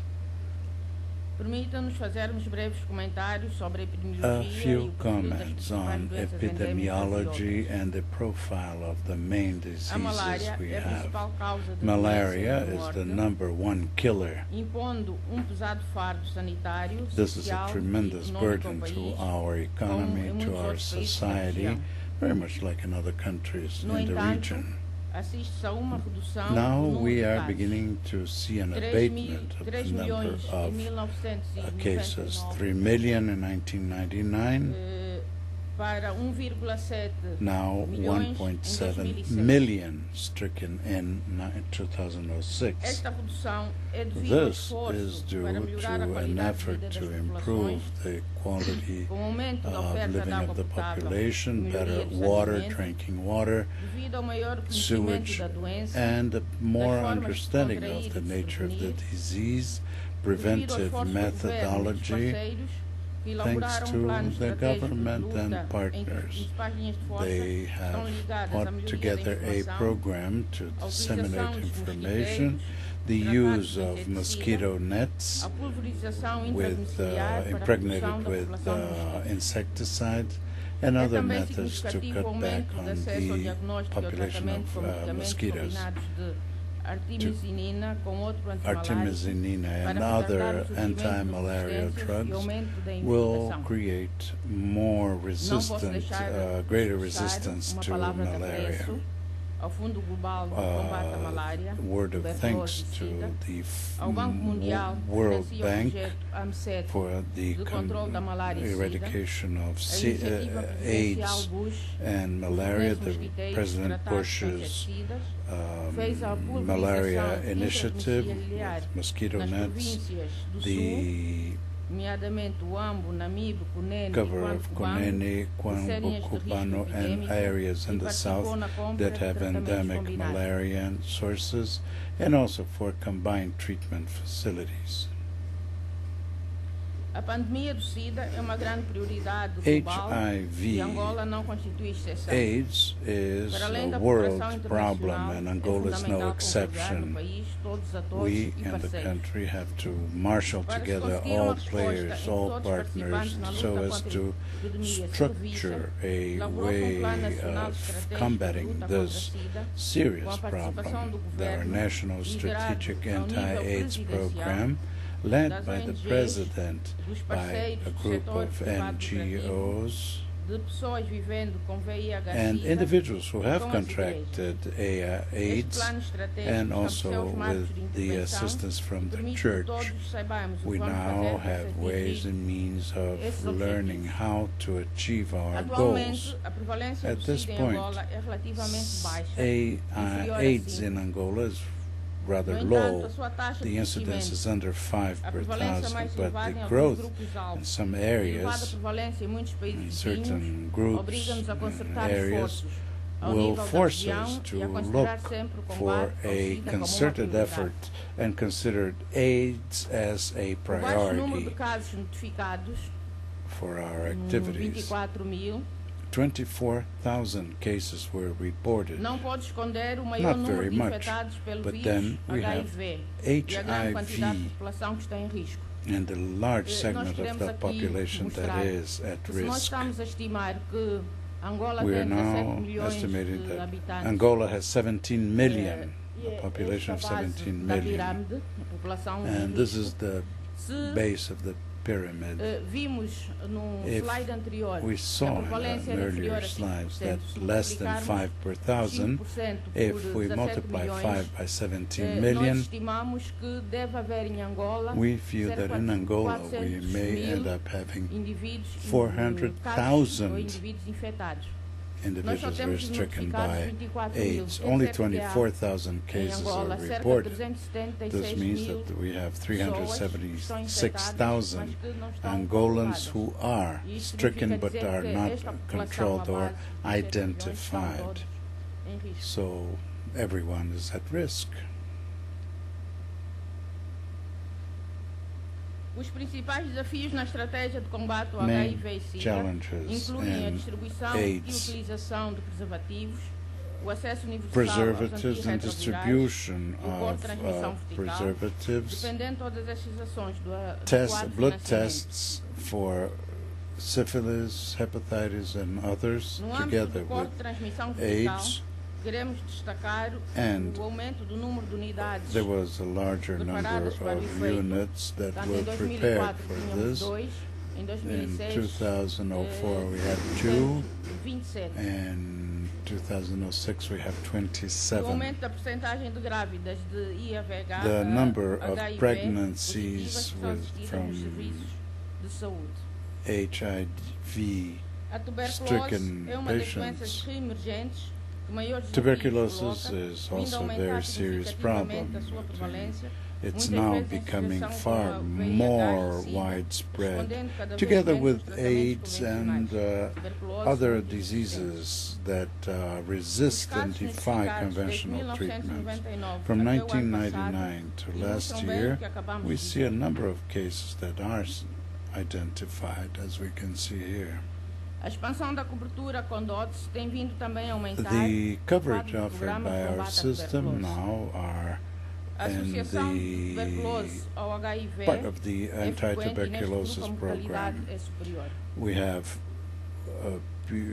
Permita-nos fazermos breves comentários sobre a A epidemiologia e few o perfil das comments principais on doenças epidemiology endêmicas and the profile of the main e outras. A diseases malária we é a have. principal causa de Malaria doença e de is morte, the number one killer. impondo pesado fardo sanitário, This is a social e tremendous econômico ao burden país, to our economy, como em to muitos our outros países da society, região. very much like in other countries No in the entanto, region. assiste-se a uma redução do Now número we de are casos. beginning to see an 3 abatement of the number milhões em of 1999 cases. 3 million in 1999, para 1,7 now milhões em 1.7 2006. million stricken in 2006. Esta redução é devido ao This is esforço due para melhorar a to an qualidade de effort vida das to populações, improve the quality com o aumento da of oferta de living água of the potável, population, melhoria better dos water, alimentos, drinking water, devido ao maior conhecimento sewage, da doença, and a more formas de understanding contrair of the e de nature of the prevenir, disease, devido ao preventive esforço do governo e dos methodology, parceiros, que thanks elaboraram to planos the estratégicos de government luta and em partners. principais linhas de força, They estão have ligadas à put melhoria da together a informação, program to à utilização disseminate dos information, mosquiteiros, the tratados use de of inseticida, mosquito nets a pulverização with intradomiciliar para a redução impregnated da with população de mosquitos. insecticide and É other também methods to significativo o cut back aumento do on acesso ao the diagnóstico e ao population tratamento com of medicamentos mosquitoes. combinados de artemisinina com outro antimalárico Artemisinin and para other retardar o surgimento de anti-malaria resistências e drugs aumento da will infecção. create more Não posso resistant, deixar greater de resistance uma to palavra de malaria. apreço ao Fundo Global de Combate à Malária, Word of thanks tuberculose e to SIDA, the ao Banco Mundial que World financia o Bank projeto AMSET for the de controle da malária e SIDA, eradication of a iniciativa presidencial AIDS Bush and malaria. fornece The mosquiteiros President tratados com Bush's inseticidas, fez a pulverização malaria initiative intradomiciliar with mosquito nas nets, províncias do Sul, the nomeadamente o Ambo, Namibe, Cunene cover e of Quango, Conene, séries de Cubano, risco and epidêmico, areas in e the participou south na compra that de have tratamentos endemic combinados. malaria sources, and also for combined treatment facilities. A pandemia do SIDA é uma grande prioridade global e Angola não constitui exceção. AIDS is Para além da a cooperação world problem, internacional, and é Angola is no fundamental conjugar no exception. país todos os atores We e in the parceiros. country have to marshal Para se together conseguir all uma resposta players, entre all todos os participantes partners, na so luta as contra to a epidemia structure a elaborou-se plano way nacional of estratégico de combating luta contra a this SIDA, serious com a participação do problem. Their governo, National liderado Strategic ao nível Anti-AIDS presidencial, Program, led das by the ONGs, President, dos by parceiros a do group setor of privado NGOs, de pessoas vivendo com and VIH/SIDA, individuals who have com as contracted Este AIDS, plano estratégico and estabeleceu also os marcos with de the intervenção assistance from the permite que church. todos saibamos o We que vamos now fazer para have ways atingir and means esses of learning objetivos. how to achieve our Atualmente, goals. a prevalência At do this SIDA em point, Angola é relativamente baixa, inferior a AIDS 5. in Angola is rather No entanto, low. a sua taxa The de incidence is crescimento, under 5 a per prevalência thousand, mais but elevada em the alguns growth grupos in altos, some a elevada areas, prevalência em muitos in países certain vizinhos, groups obriga-nos a and concertar areas, esforços ao will nível da force região us e a to considerar look sempre o for combate ao a SIDA como uma concerted prioridade. effort and consider AIDS as a O baixo número de priority casos notificados, for our activities. 24.000, 24,000 cases were reported. não pode esconder o maior Not número very de much, infectados pelo but vírus then we have HIV e a grande quantidade de HIV população que está em risco. and the large Nós segment of queremos the aqui population mostrar that is at que se nós risk. estamos a estimar que Angola We are tem 17 now milhões estimating de that habitantes, Angola has 17 million, e a population of esta base 17 da million, pirâmide, a população em and this risco, is the se base of the pyramid. vimos no If slide anterior We que a saw in prevalência era inferior earlier a 5%, slides that se less than multiplicarmos 5 per thousand, 5% if por we 17 multiply milhões, 5 by 17 nós million, estimamos que deve haver em Angola we feel cerca that in de Angola we 400 may mil end up having indivíduos, 400,000 casos ou indivíduos infectados. individuals who are stricken by 24 AIDS. mil. Only Quer dizer que há 24,000 em cases Angola are cerca de reported. 376 This means mil that we have pessoas que estão infectadas, 376,000 mas que não estão Angolans controladas. who are E isto stricken significa but dizer are que not esta população, controlled a or base dos 7 milhões, estão identified. todos em risco. So everyone is at risk. Os principais desafios na estratégia de combate ao Main HIV e SIDA challenges incluem a in distribuição e AIDS, utilização de preservativos, o acesso universal preservatives aos and antirretrovirais, distribution o corte of de transmissão vertical, preservatives, dependendo de todas estas ações do test, adequado blood financiamento. tests for syphilis, hepatitis, and others, No âmbito together do corte with de transmissão vertical, AIDS. queremos destacar And o aumento do número de unidades. There was a larger number preparadas para o of efeito. units that Tanto were em prepared 2004 for tínhamos this. 2, em In 2006 2004 we had 2, 27. and 2006 we have O 27. aumento da porcentagem de grávidas de IVH, The number of HIV pregnancies positivas que são with, assistidas nos from serviços de saúde. HIV A tuberculose stricken é uma das doenças patients. reemergentes que maiores desafios Tuberculosis coloca, is vindo a also a aumentar very serious significativamente problem. a sua prevalência, It's muitas now vezes em becoming associação far com a VIH more e SIDA, widespread, respondendo cada vez together menos with aos tratamentos AIDS and convencionais. Tuberculose other são resistentes. diseases that Os resist and casos defy notificados desde conventional treatments. 1999 From até o ano passado 1999 to last ilustram bem o year, que acabamos we de see a dizer. number of cases that are identified, as we can see here. A expansão da cobertura com DOTS tem vindo também a aumentar The o coverage quadro do offered programa de by our combate à system tuberculose. now are A in associação de tuberculose the ao HIV part of the é frequente e neste grupo anti-tuberculosis a mortalidade program. é superior. We have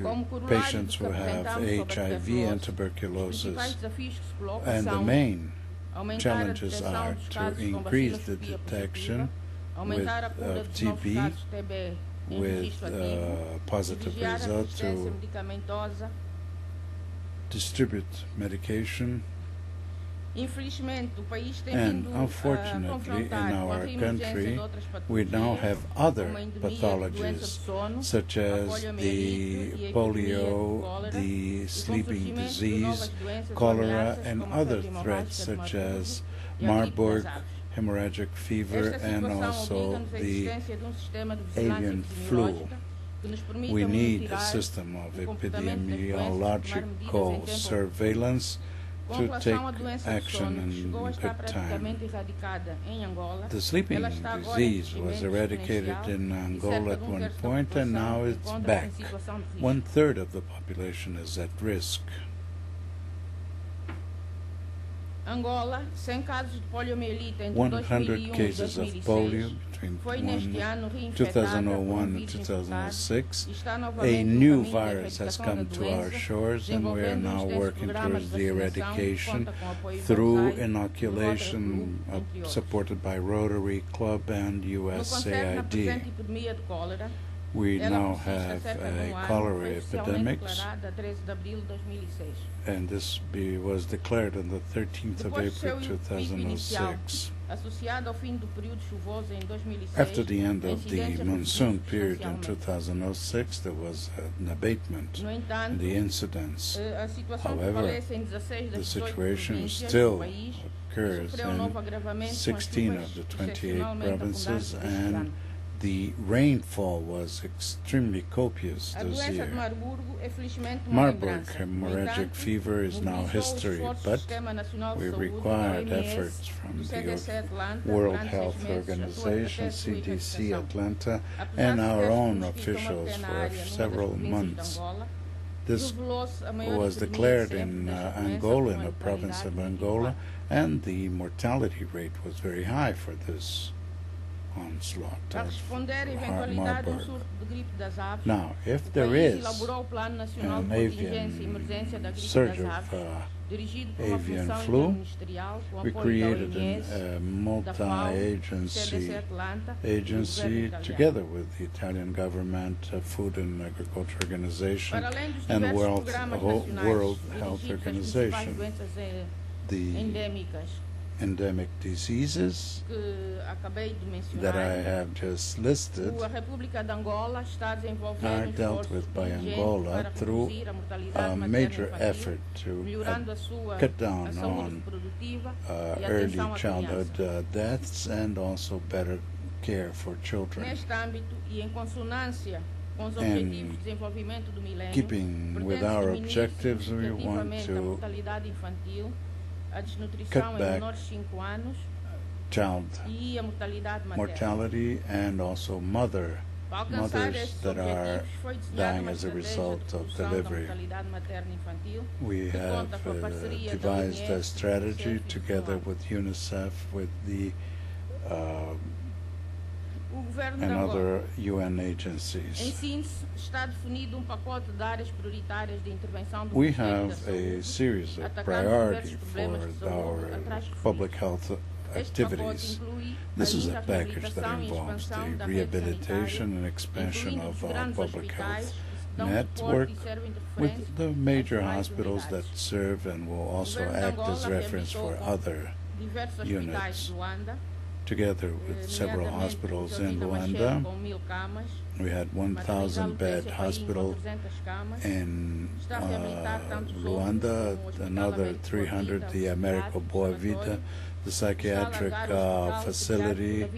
Como corolário patients do que who have apresentamos sobre a HIV and tuberculose, os tuberculosis, principais desafios que se colocam and the são main aumentar a challenges detecção are dos to casos com increase the baciloscopia detection positiva, aumentar a with, cura dos novos TB casos TB em with registro ativo, positive vigiar a results resistência to medicamentosa. distribute medication. Infelizmente, o país tem And vindo a unfortunately, confrontar in com a our reemergência country, de outras we now patologias, have other como a endemia de doença pathologies, do sono, such a as poliomielite the e a epidemia de polio, cólera, the e com sleeping surgimento de novas disease, doenças ou cholera, ameaças and como a other febre hemorrágica threats de such Marburg as e a gripe Marburg, das aves. hemorrhagic fever, Esta and situação also obriga-nos à the existência de sistema de vigilância avian flu. epidemiológica que nos permita We need a monitorar system of o comportamento das doenças e tomar medidas em epidemiological tempo. surveillance Com to relação à take doença do action sono, que chegou a in estar good time. praticamente erradicada em Angola, The sleeping ela está agora em disease was crescimento eradicated exponencial in e Angola cerca at de one terço da point, and now população it's encontra-se back. em situação de risco. 1/3 of the population is at risk. Angola, 100 casos de poliomielite entre 100 2001 e cases of polio 2006, between foi neste ano reinfectada por 2001 and vírus infectado 2006. e está A novamente no new caminho da virus has erradicação come da to our doença, shores, and we are desenvolvendo now extensos working programas towards de the vacinação, eradication conta com apoio through voluntário do inoculation Rotary Club, entre outros. supported by Rotary Club and No concerne à presente USAID. epidemia de cólera, We ela now persiste há have cerca de a ano, cholera foi oficialmente epidemic, declarada a 13 de abril de 2006. and this was declared on the 13th of Depois do April seu pico inicial, 2006. associado ao fim do período chuvoso em 2006, After the end a of the incidência monsoon reduziu period in substancialmente. 2006, there was an abatement No in entanto, the incidence. a situação However, prevalece em 16 The das 18 situation províncias do still país, occurs sofreu um novo in agravamento com as 16 chuvas of the 28 excepcionalmente provinces, abundantes deste and ano. the rainfall was extremely copious A this doença de year. Marburgo é felizmente uma Marburg lembrança. No hemorrhagic entanto, fever is now mobilizou history, esforços do but Sistema Nacional de we Saúde, required da OMS, efforts from do the CDC Atlanta, World durante 6 Health meses, Organization, até a sua CDC erradicação. Atlanta, Apesar and de our ter own mosquito officials na for área numa das several províncias de months. Angola, This revelou-se a maior was epidemia declared sempre in desta doença, Angola, com in a the province of letalidade Angola, 24. and the mortality rate was very high for this onslaught Para of responder à eventualidade de Marburg. surto de gripe das aves, Now, if o there país is elaborou o Plano Nacional de an Contingência e Emergência da avian Gripe surge das of Aves, dirigido por uma avian função flu, interministerial com we apoio da created OMS, a da FAO, multi-agency CDC Atlanta e do agency governo italiano. together with the Italian government, Food and Agriculture Organization, Para além dos and diversos World, programas World nacionais Health dirigidos às principais Organization. doenças The endêmicas endemic diseases que acabei de that mencionar, I have just listed a República de Angola está are desenvolvendo dealt esforços with by diligentes Angola para through reduzir a mortalidade a materna major infantil, effort to melhorando a sua cut down a saúde on reprodutiva e a early atenção à childhood criança. deaths and also better care for children. Neste âmbito e em consonância com os And Objetivos de Desenvolvimento do Milénio, keeping with pretende-se our diminuir objectives, we want significativamente a to mortalidade infantil, a desnutrição cut em back menores de 5 anos child e a mortalidade materna. mortality and also Para alcançar mothers estes that are objetivos, foi desenhada dying uma as a estratégia result de of redução da delivery. mortalidade materna e infantil, We que have conta com a parceria da devised a OMS, strategy UNICEF e together FAO. with UNICEF, with the O governo de and Angola, other UN em agencies. síntese, está definido pacote de áreas prioritárias de intervenção do We Ministério da have Saúde, a series of atacando priority diversos for problemas de saúde our atrás referidos. public health Este pacote activities. inclui This is ainda a package that reabilitação e involves expansão the da rede rehabilitation sanitária, and expansion incluindo of os our grandes public hospitais health network with the major hospitals that serve and will also act as reference for other units. Together with several hospitals in Luanda, we had 1,000-bed hospital in Luanda, another 300, the Americo Boa Vida, the psychiatric facility,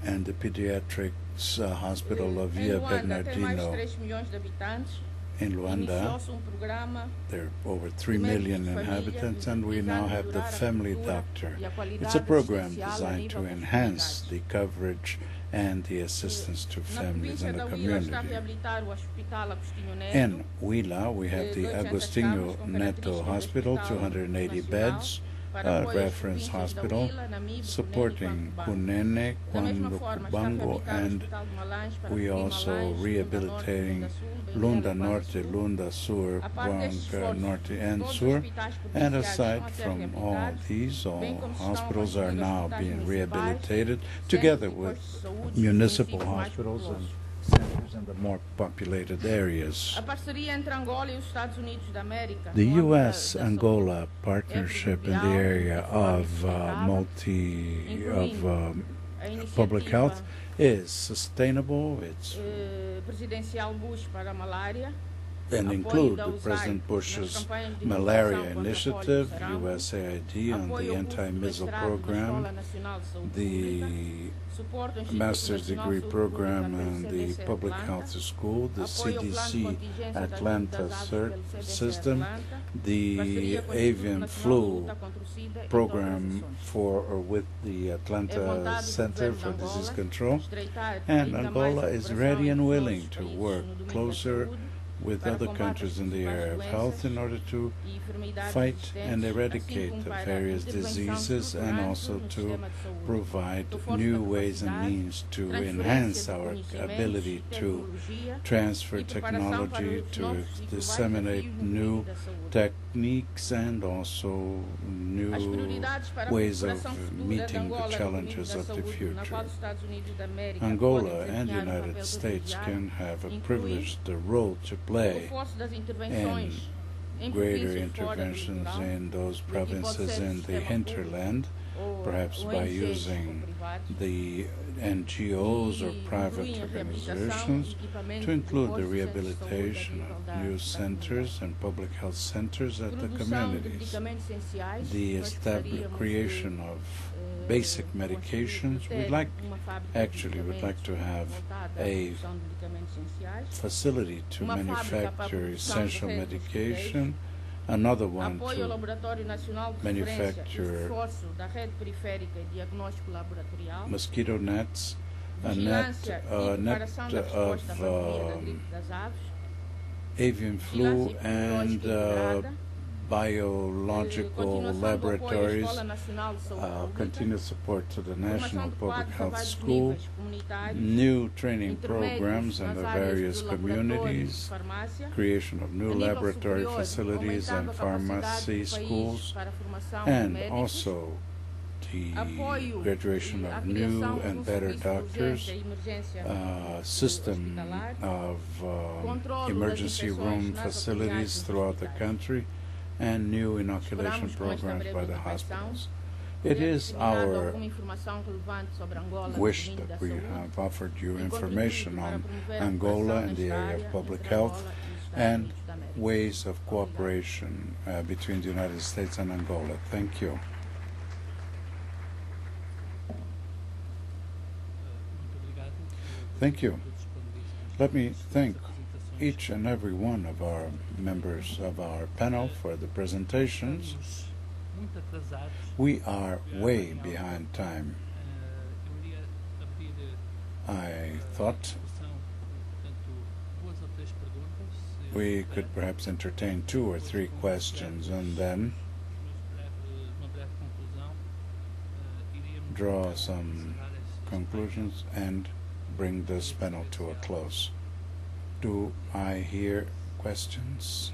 and the pediatrics hospital of Via Bernardino. In Luanda, there are over 3 million inhabitants, and we now have the Family Doctor. It's a program designed to enhance the coverage and the assistance to families in the community. In Huila, we have the Agostinho Neto Hospital, 280 beds, a reference hospital, supporting Cunene, Cubango, and we also rehabilitating Lunda Norte, Lunda Sur, Huanga Norte and Sur. And aside from all these, all hospitals are now being rehabilitated together with municipal hospitals and centers in the more populated areas. The U.S.-Angola partnership in the area of public health is sustainable. It's and include the President Bush's malaria initiative, USAID on the anti-measles program, the master's degree program and the public health school, the CDC Atlanta system, the avian flu program for or with the Atlanta Center for Disease Control, and Angola is ready and willing to work closer with other countries in the area of health in order to fight and eradicate the various diseases and also to provide new ways and means to enhance our ability to transfer technology, to disseminate new techniques and also new ways of meeting the challenges of the future. Angola and the United States can have a privileged role to play in greater interventions in those provinces in the hinterland, perhaps by using the NGOs or private organizations to include the rehabilitation of new centers and public health centers at the communities, the creation of basic medications. We'd like to have a facility to manufacture essential medication, another one to manufacture mosquito nets, a net of avian flu and biological laboratories, continued support to the National Public Health School, new training programs in the various communities, creation of new laboratory facilities and pharmacy schools, and also the graduation of new and better doctors, system of emergency room facilities throughout the country, and new inoculation programs by the hospitals. It is our wish that we have offered you information on Angola and the area of public health and ways of cooperation between the United States and Angola. Thank you. Thank you. Let me thank each and every one of our members of our panel for the presentations. We are way behind time. I thought we could perhaps entertain 2 or 3 questions and then draw some conclusions and bring this panel to a close. Do I hear questions?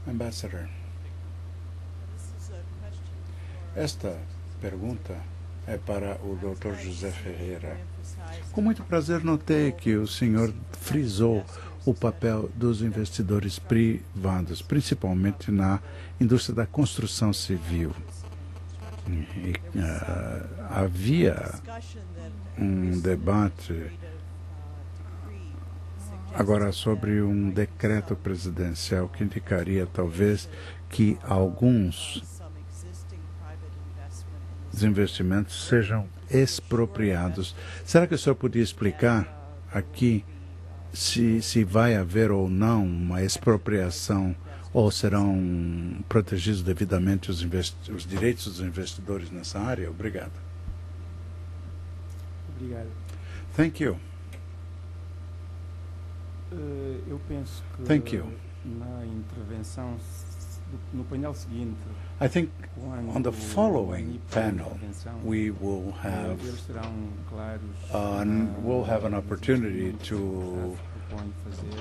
Ambassador. Esta pergunta é para o Dr. José Ferreira. Com muito prazer notei que o senhor frisou o papel dos investidores privados, principalmente na indústria da construção civil. Havia debate agora sobre um decreto presidencial que indicaria talvez que alguns dos investimentos sejam expropriados. Será que o senhor podia explicar aqui se vai haver ou não uma expropriação ou serão protegidos devidamente os direitos dos investidores nessa área? Obrigado. Obrigado. Thank you. Eu penso que Thank you. na intervenção, no painel seguinte, I think quando on the following a panel, intervenção, we will have eles serão claros. we'll have an opportunity to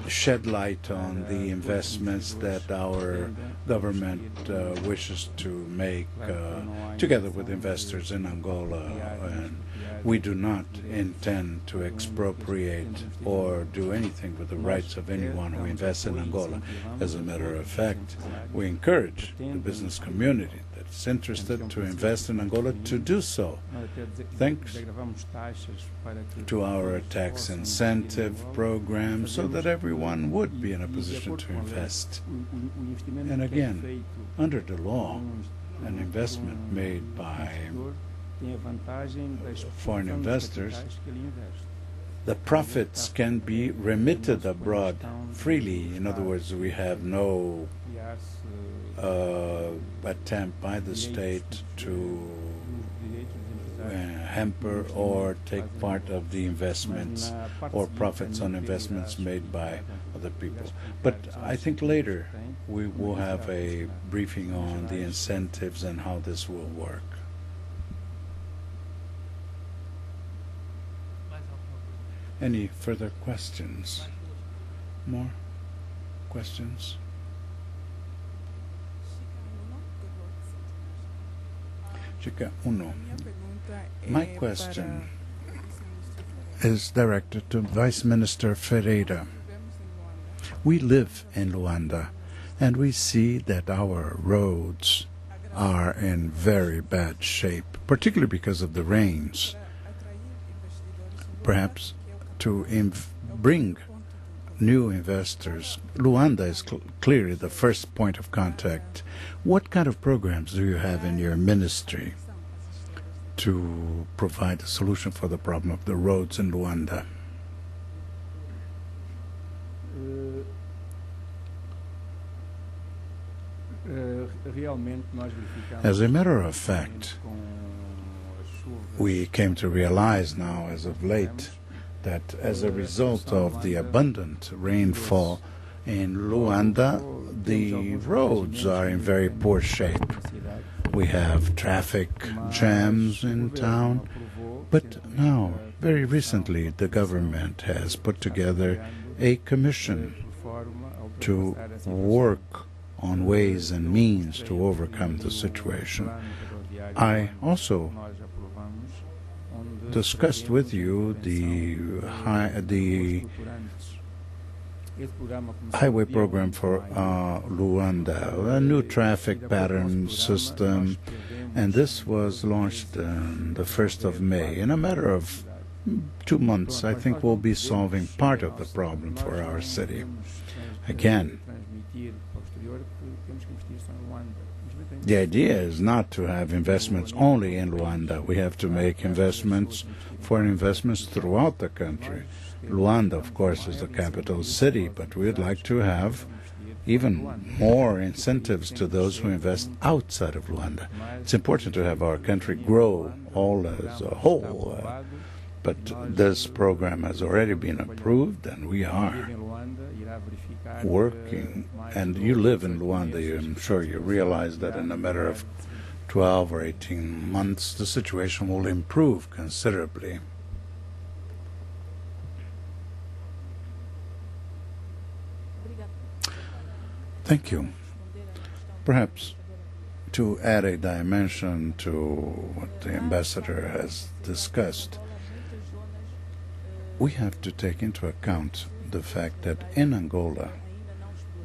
shed light on the investments that our government wishes to make together with investors in Angola. And we do not intend to expropriate or do anything with the rights of anyone who invests in Angola. As a matter of fact, we encourage the business community that's interested to invest in Angola to do so, thanks to our tax incentive program, so that everyone would be in a position to invest. And again, under the law, an investment made by foreign investors, the profits can be remitted abroad freely. In other words, we have no attempt by the state to hamper or take part of the investments or profits on investments made by other people. But I think later we will have a briefing on the incentives and how this will work. Any further questions? More questions? Chica uno. My question is directed to Vice Minister Ferreira. We live in Luanda, and we see that our roads are in very bad shape, particularly because of the rains. Perhaps to bring new investors, Luanda is clearly the first point of contact. What kind of programs do you have in your ministry to provide a solution for the problem of the roads in Luanda? As a matter of fact, we came to realize now as of late that as a result of the abundant rainfall in Luanda, the roads are in very poor shape. We have traffic jams in town, but now, very recently, the government has put together a commission to work on ways and means to overcome the situation. I also discussed with you the highway program for Luanda, a new traffic pattern system, and this was launched on the 1st of May. In a matter of 2 months, I think we'll be solving part of the problem for our city. Again, the idea is not to have investments only in Luanda. We have to make investments, foreign investments throughout the country. Luanda, of course, is the capital city, but we'd like to have even more incentives to those who invest outside of Luanda. It's important to have our country grow all as a whole, but this program has already been approved, and we are working. And you live in Luanda, I'm sure you realize that in a matter of 12 or 18 months, the situation will improve considerably. Thank you. Perhaps to add a dimension to what the ambassador has discussed, we have to take into account the fact that in Angola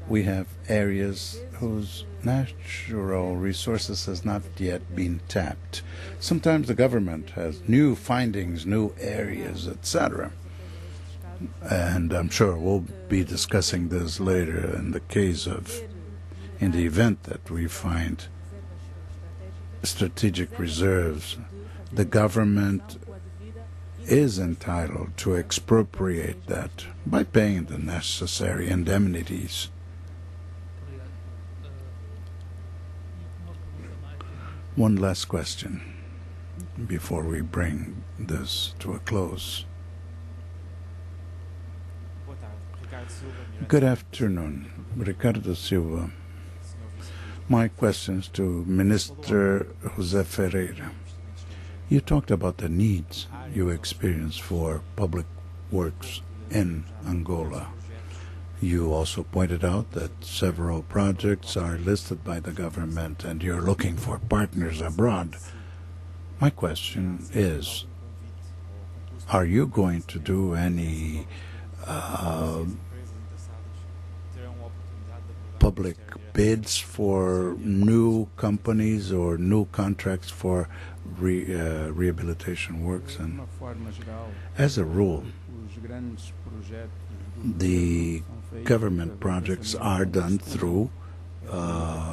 we have areas whose natural resources has not yet been tapped. Sometimes the government has new findings, new areas, etc. And I'm sure we'll be discussing this later in the event that we find strategic reserves. The government is entitled to expropriate that by paying the necessary indemnities. One last question before we bring this to a close. Good afternoon, Ricardo Silva. My questions to Minister José Ferreira. You talked about the needs you experience for public works in Angola. You also pointed out that several projects are listed by the government and you're looking for partners abroad. My question is, are you going to do any public bids for new companies or new contracts for rehabilitation works? And as a rule, the government projects are done through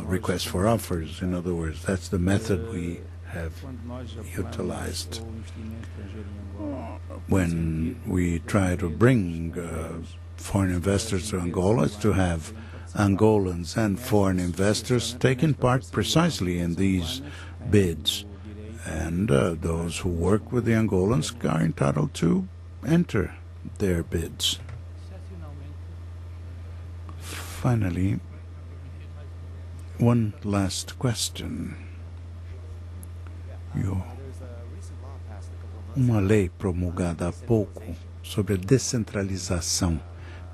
requests for offers. In other words, that's the method we have utilized when we try to bring foreign investors to Angola. It's to have Angolans and foreign investors taking part precisely in these bids, and those who work with the Angolans are entitled to enter their bids. Finally, one last question. Uma lei promulgada há pouco sobre a descentralização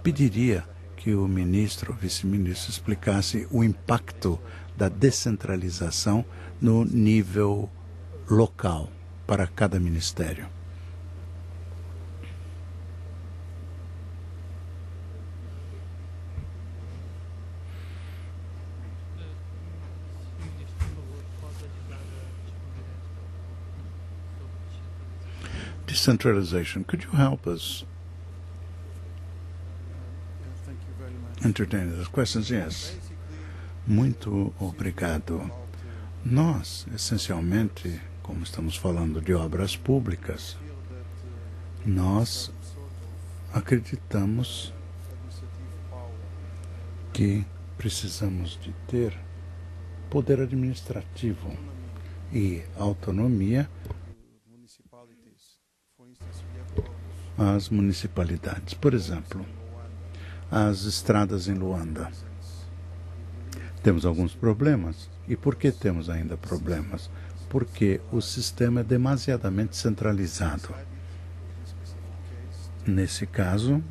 pediria que o ministro ou vice-ministro explicasse o impacto da descentralização no nível local para cada ministério. Decentralization. Could you help us entertain those questions? Yes. Muito obrigado. Nós, essencialmente, como estamos falando de obras públicas, nós acreditamos que precisamos de ter poder administrativo e autonomia às municipalidades. Por exemplo, as estradas em Luanda. Temos alguns problemas. E por que temos ainda problemas? Porque o sistema é demasiadamente centralizado. Nesse caso,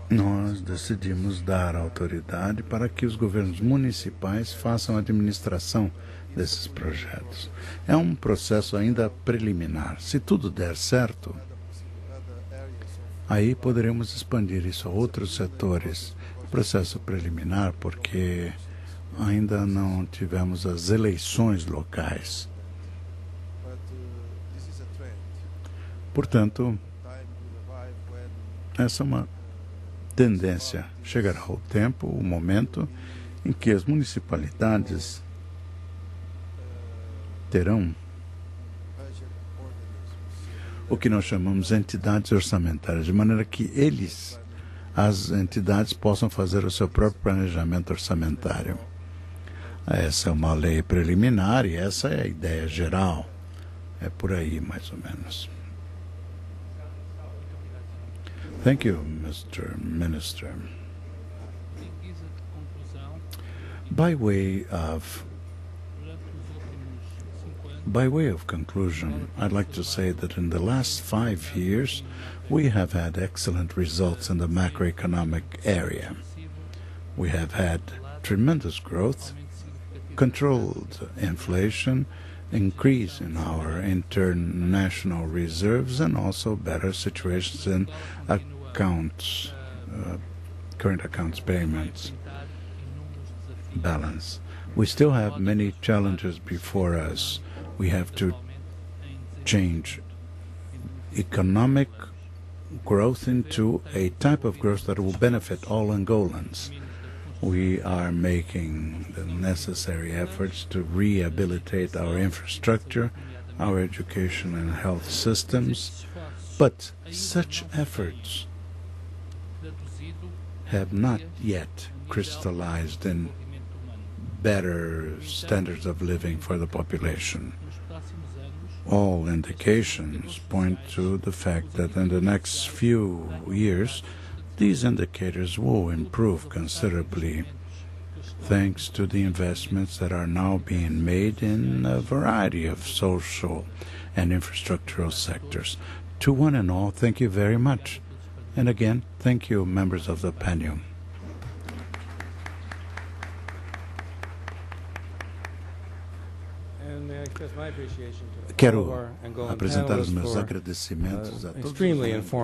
nós decidimos dar autoridade para que os governos municipais façam a administração desses projetos. É um processo ainda preliminar. Se tudo der certo, aí poderemos expandir isso a outros setores. Processo preliminar, porque ainda não tivemos as eleições locais. Portanto, essa é uma tendência. Chegará o tempo, o momento em que as municipalidades terão o que nós chamamos de entidades orçamentárias, de maneira que as entidades possam fazer o seu próprio planejamento orçamentário. Essa é uma lei preliminar e essa é a ideia geral. É por aí, mais ou menos. Thank you, Mr. Minister. By way of conclusion, I'd like to say that in the last 5 years, we have had excellent results in the macroeconomic area. We have had tremendous growth, controlled inflation, increase in our international reserves, and also better situations in accounts, current accounts payments balance. We still have many challenges before us. We have to change economic growth into a type of growth that will benefit all Angolans. We are making the necessary efforts to rehabilitate our infrastructure, our education and health systems, but such efforts have not yet crystallized in better standards of living for the population. All indications point to the fact that in the next few years, these indicators will improve considerably thanks to the investments that are now being made in a variety of social and infrastructural sectors. To one and all, thank you very much. And again, thank you, members of the panel. And may I express my appreciation to all of Quero our Angolan apresentar os panelists meus for agradecimentos a todos os extremely membros informative